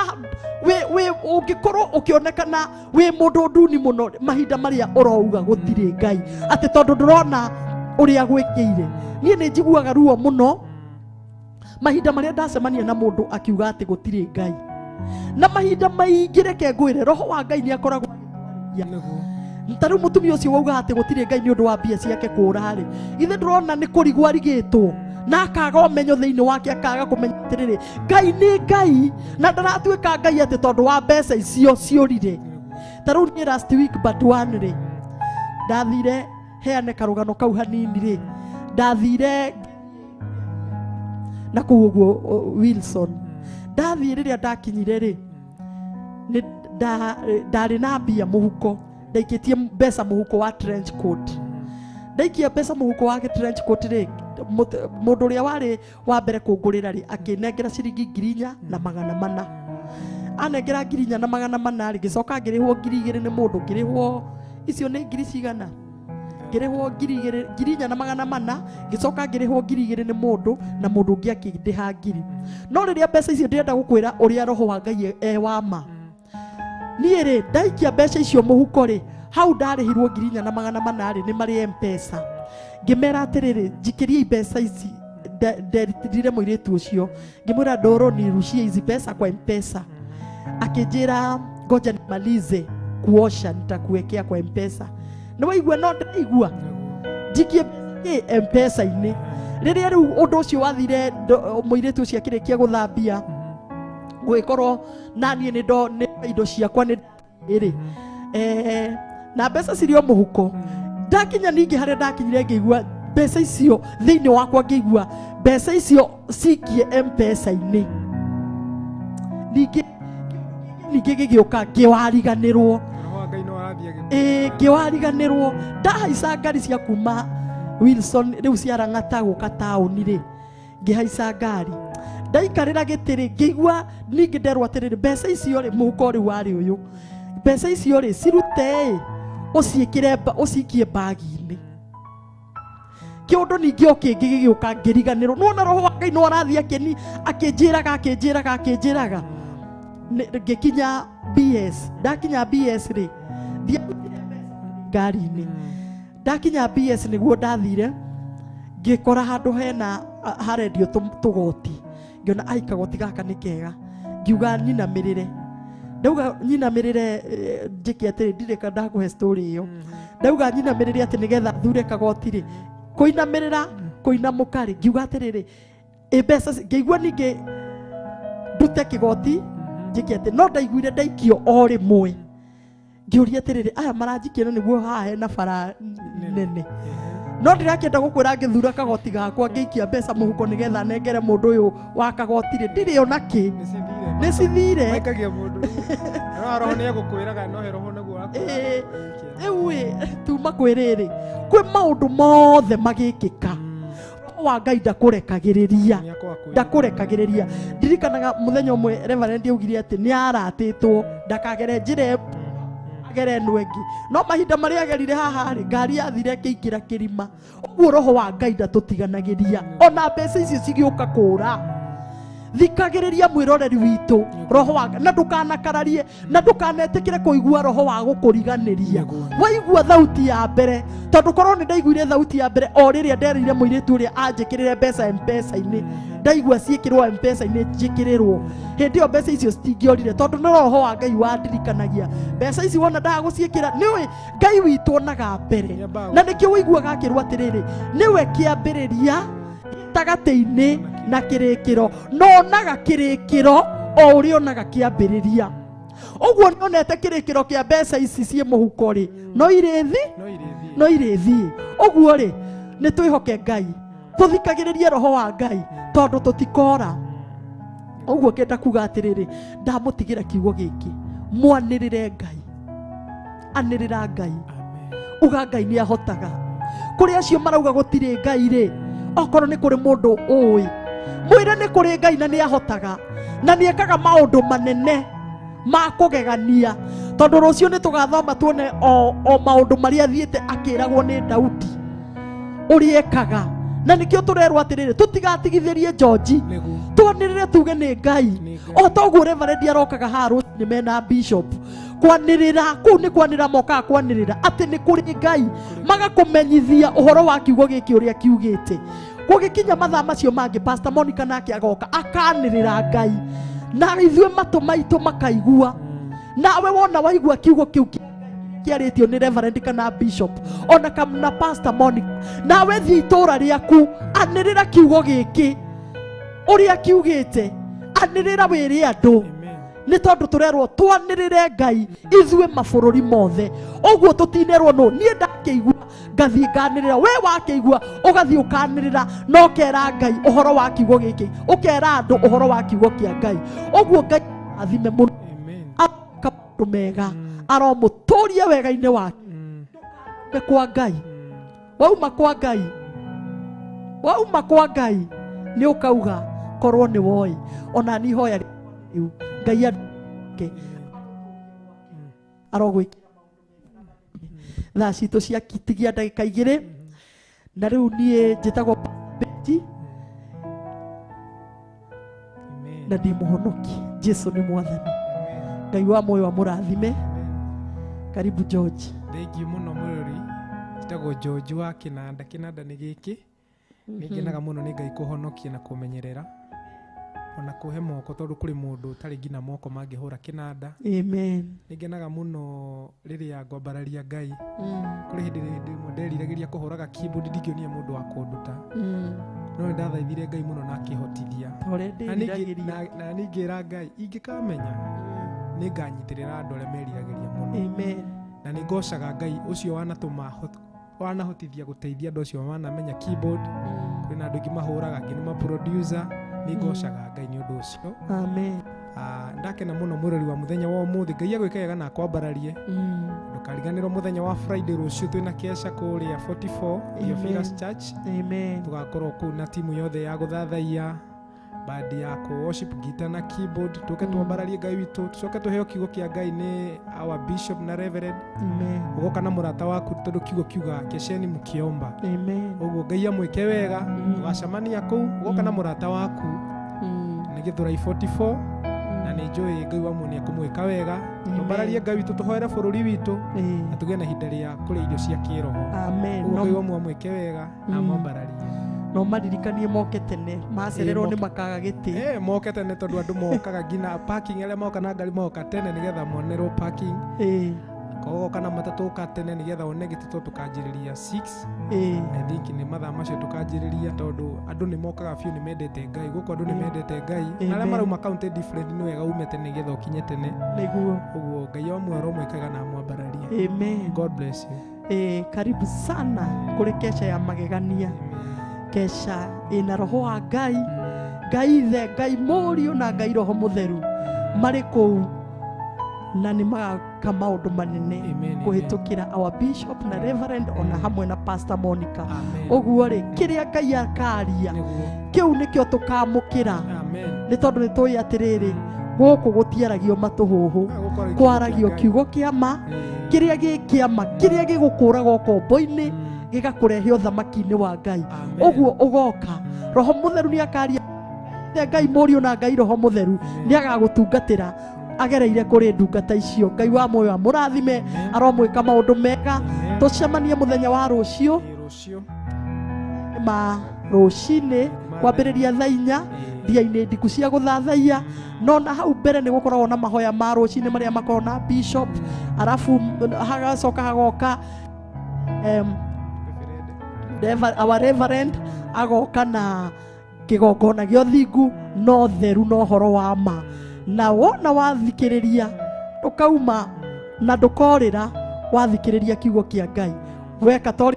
[SPEAKER 3] we ungikorwo ukionekana we mundu nduni muno mahinda maria urouga gutiri Ngai ati tondu ndurona uria gwikire nie ni njiguaga ruo muno mahinda maria ndacemania na mundu akiuga ati gutiri Ngai na mahinda maingi reke ngwire roho wa Ngai ni akoragwo ntaru mutumia ucio wauga ati gutiri Ngai ni undu wa mbia ciake kurari ithe ndurona ni kurigwa arigitwo na akaga umenyo thiini wake akaga kumenya atiriri Ngai ni Ngai na ndaratuika Ngai ati tondu wa mbeca icio ciurire taru ni last week but one ri ndathire heane karugano kau hanini ri ndathire na kuguo Wilson ndathie riria ndakinyire ri ni ndari na mbia muhuko ndaikitie mbeca muhuko wa trench coat ndaikia mbeca muhuko wa trench coat ri mundu uria wari wa mbere kungurira ri akinengera ciringi 4,400 anengera 4,400 ri gicoka ngirihwo 2,000 ni mundu ngirihwo icio ni ngiri cigana ngirihwo 4,400 gicoka ngirihwo 2,000 ni mundu na mundu ungi akindiha 1,000 no riria mbeca icio ndirenda gukwira uria roho wa Ngai wa ma nie ri ndaikia mbeca icio muhuko ri hau ndarihirwo 4,400 ri ni mari M-Pesa ngimera atiriri njikiriei mbeca ici nderitire muiritu ucio ngimwira ndoro ni rushie hizi pesa kwa M-Pesa akijira ngoja nimalize kuosha nitakuwekea kwa M-Pesa ni waigua no ndaigua jikie M-Pesa ini riria riu undu ucio wathire muiritu ucio akirikia guthambia gwikorwo nanie ni indo ciakwa ni iri na mbeca cirio muhuko ndakinya ningi haria ndakinyire ngigua mbeca icio thiini wakwa ngigua mbeca icio cikie M-Pesa ini ningi gigioka ngiwariganirwo ngiwariganirwo ndahaica ngari cia kuma Wilson riu ciarang'ata guka tauni ri ngihaica ngari ndaikarira gitiri ngigua ningi nderwo atiriri mbeca icio ri muhuko ri wari uyu mbeca icio ri cirute ucikie bagi-ini kiundu ningi okingi gigioka ngiriganirwo nona roho wa Ngai no arathia akinjiraga ngikinya BS ndakinya BS ri ngari-ini ndakinya BS niguo ndathire ngikora handu hena harendio tugoti ngiona ai kagoti gaka ni kega ngiuga nyinamirire ndauga nyinamirire njiki atiri ndireka ndakuhe story iyo ndauga nyinamirire ati nigetha thure kagoti ri kuinamirira kuinamukari ngiuga atiriri mbeca ngigua ningi ndute kigoti njiki ati no ndaiguire ndaikio o rimwe ngiuria atiriri aya maranjikira niguo haha hena bara nene no ndirakenda gukwira ngithura kagoti gakwa ngiikia mbeca muhuko nigetha nengere mundu uyu wa kagoti ri ndiri ona ki ni cithire
[SPEAKER 2] maikagia mundu no roho ni gukwiraga no roho naguo
[SPEAKER 3] ewe tu makwiriri kwi maundu mothe magikika wa Ngai ndakurekagiriria ndirikanaga muthenya umwe Reverend augire ati ni aratitwo ndakagere njire agere nwengi no mahinda maria agerire haha ri ngari yathire kiingira kirima uguo roho wa Ngai ndatutiganagiriria ona mbeca icio cigiuka kura thikagiriria mwiroreri witu roho wa na ndukanakararie na ndukanetikire kuigua roho wa gukuriganiria waigua thauti ya mbere tondu korwo ni ndaiguire thauti ya mbere o riria nderire muiritu uria anjikirire mbeca M-Pesa-ini ndaigua ciikirwo M-Pesa-ini njikirirwo hindi yo mbeca icio citingiorire tondu no roho wa Ngai wandirikanagia mbeca ici wona ndaguciikira niwe Ngai witu onaga mbere na nikio wiguaga akirwo atiriri niwe kiambiriria tagate-ini na kirikiro no onaga kirikiro o uria onaga kiambiriria uguo nionete kirikiro kia mbeca ici cie muhuko ri no irithi uguo ri ni twihoke Ngai tuthikagiririe roho wa Ngai tondu tutikora uguo kenda kuga atiriri ndamutigira kiugo giki mwanirire Ngai anirira Ngai uga Ngai ni ahotaga kuri acio marauga gutire Ngai ri okorwo ni kuri mundu uwi mwire ni kuri Ngai na ni ahotaga na ni ekaga maundu manene ma kugegania tondu rucio ni tugathoma tuone o maundu maria thiete akiragwo ni Daudi uri ekaga na nikio turerwo atiriri tutigatigithirie George tuonirire tuge ni Ngai o toguo Reverend arokaga haru ni mena bishop kwanirira ku ni kwanira moka kwanirira ati ni kuri Ngai magakumenyithia uhoro wa kiugo giki uria kiugite gugikinya mathaa macio mangi Pastor Monica nake agoka akanirira Ngai na ithue matu maitu makaigua nawe wona waigua kiugo kiu kiaritio ni Reverend kana bishop ona kamna Pastor Monica nawe thi itura riaku anirira kiugo giki uria kiugite anirira wiri andu ni tondu turerwo twanirire Ngai ithue mabururi mothe uguo tutinerwo no nie wakĩigua ngathi nganĩrĩra, we wakĩigua ũgathi ũkanĩrĩra, no kera Ngai ũhoro wa kiugo gĩkĩ, ũkera andũ ũhoro wa kiugo kĩa Ngai. Ũguo Ngai athime mũno maũndũ mega, aromũtũria wega-inĩ wake. Kwa Ngai wauma kwa Ngai, wauma kwa Ngai nĩ ũkauga korwo nĩ woi, ona niĩ hoya rĩu Ngai ake arogwĩkĩra thaa citũ ciatigia ndagĩka 2 na rĩu niĩ njĩtagwo Beti na ndĩ mũhonoki. Jesu nĩ mwathani. Ngai wa moyo wa mũrathime. Karibu George.
[SPEAKER 2] Thengiũ mũno mũrori, njĩtagwo George wa Kĩnanda. Kĩnanda nĩ gĩkĩ, nĩngenaga mũno nĩ Ngai kũhonokia na kũmenyerera ona kũhe moko, tondũ kũrĩ mũndũ ũtarĩ nginya moko mangĩhũra kĩnanda.
[SPEAKER 3] Amen.
[SPEAKER 2] Nĩngenaga mũno rĩrĩa ngwambararia Ngai. Kũrĩ hĩndĩ ĩmwe nderiragĩria kũhũraga keyboard, ndingĩonire mũndũ wa kũnduta, no nĩndathaithire Ngai mũno na akĩhotithia. Na ningĩra Ngai ingĩkamenya nĩnganyitĩrĩra andũ arĩa meriragĩria mũno.
[SPEAKER 3] Amen.
[SPEAKER 2] Na nĩngocaga Ngai ũcio wanahotithia gũteithia andũ acio manamenya keyboard. Kwĩna andũ aingĩ mahũraga, angĩ nĩ ma-producer. Nĩngocaga Ngai nĩ ũndũ ũcio.
[SPEAKER 3] Amen.
[SPEAKER 2] Ndakena mũno mũrori wa mũthenya wa ũmũthĩ. Ngai agwĩka wega na akwambararie. Ndũkariganĩrwo mũthenya wa Friday rũciũ twĩna kesha kũrĩa 44 Theophilus Church.
[SPEAKER 3] Amen.
[SPEAKER 2] Tũgakorwo kũu na timu yothe ya gũthathaia, bandi ya worship, guitar na keyboard. Tũke twambararie Ngai witũ, tũcoke tũheo kiugo kĩa Ngai nĩ our bishop na reverend.
[SPEAKER 3] Amen.
[SPEAKER 2] Ũgoka na mũrata waku, tondũ kiugo kiuga kesheni mũkĩomba.
[SPEAKER 3] Amen.
[SPEAKER 2] Ũguo Ngai amwĩke wega, tũgacemania kũu. Ũgoka na mũrata waku nĩ Gĩthũrai 44, na nĩ njũĩ Ngai wamwe nĩ ekũmwĩka wega. Twambararie Ngai witũ, tũhoere bũrũri witũ, na tũgĩe na ihinda rĩa kũrĩa irio cia kĩroho.
[SPEAKER 3] Amen.
[SPEAKER 2] Ũguo Ngai wamwe amwĩke wega na amwambararie.
[SPEAKER 3] No maririkanie moke tene, macererwo nĩ makaga gĩtĩ.
[SPEAKER 2] Moke tene, tondũ andũ mokaga nginya parking, arĩa moka na ngari moka tene nĩgetha monerwo parking. Kogoka na matatũ ũka tene nĩgetha one gĩtĩ, tondũ tũkanjĩrĩria 6. I think nĩ mathaa macio tũkanjĩrĩria, tondũ andũ nĩ mokaga biũ, nĩ mendete Ngai. Gũkũ andũ nĩ mendete Ngai, na arĩa marauma county different nĩ wega ume tene nĩgetha ũkinye tene.
[SPEAKER 3] Nĩguo.
[SPEAKER 2] Ũguo Ngai wamwe aromwĩkaga na amwambararie.
[SPEAKER 3] Amen.
[SPEAKER 2] God bless you.
[SPEAKER 3] Karibu sana kũrĩ kesha ya magegania. Kesha ina roho wa Ngai, Ngai Ithe, Ngai Mũriũ na Ngai Roho Mũtheru marĩ kũu, na nĩ magaka maũndũ manene kũhĩtũkĩra our bishop na reverend, ona hamwe na Pastor Monica. Ũguo rĩ, kĩrĩa Ngai akaria kĩu nĩkĩo tũkamũkĩra, nĩ tondũ nĩ tũĩ atĩrĩrĩ, gũkũ gũtiaragio matũhũhũ, kwaragio kiugo kĩa ma, kĩrĩa gĩ kĩama, kĩrĩa gĩgũkũraga ũkombo-inĩ gĩgakũrehe ũthamaki-inĩ wa Ngai. Ũguo ũgoka, Roho Mũtheru nĩ akaria, Ngai Mũriũ na Ngai Roho Mũtheru nĩ agagũtungatĩra agereire kũrĩ ndungata icio. Ngai wa moyo wa mũrathime, aromwĩka maũndũ mega. Tũcemanie mũthenya wa rũciũ ma rũcinĩ kwambĩrĩria thaa 4 thia-inĩ ndiku cia gũthathaia, no na hau mbere nĩ gũkoragwo na mahoya ma rũcinĩ marĩa makoragwo na bishop, arabu hagacoka hagoka our reverend agoka na kĩgongona gĩa ũthingu no theru no horo wa ma, na wona wathikĩrĩria ndũkauma na ndũkorĩra, wathikĩrĩria kiugo kĩa Ngai weka tori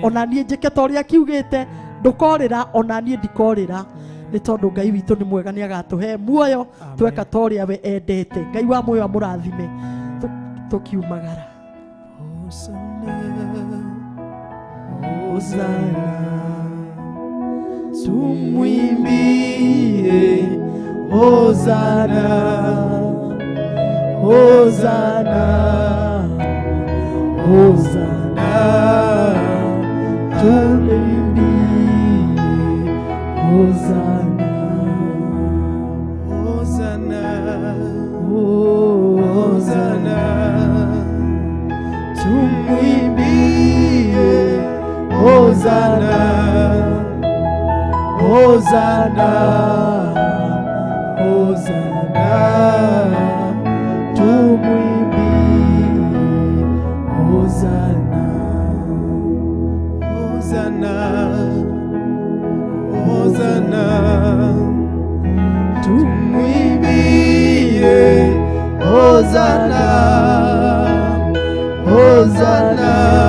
[SPEAKER 3] ona niĩ njĩke torĩa kiugĩte, ndũkorĩra ona niĩ ndikorĩra, nĩ tondũ Ngai witũ nĩ mwega, nĩ agatũhe muoyo tweka torĩa we endete. Ngai wa moyo wa mũrathime, tũkiumagara. Hosana, tumwimbie Hosana, Hosana, Hosana, tumwimbie Hosana, Hosana, Hosana, tumwimbie Hosana, Hosana, Hosana, tumwimbie Hosana, Hosana, Hosana, tumwimbie Hosana, Hosana.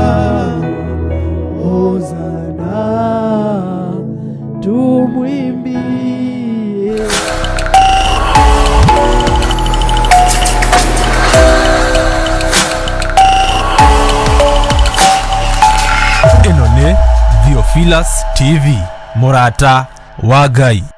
[SPEAKER 6] Theophilus TV, Murata wa Ngai.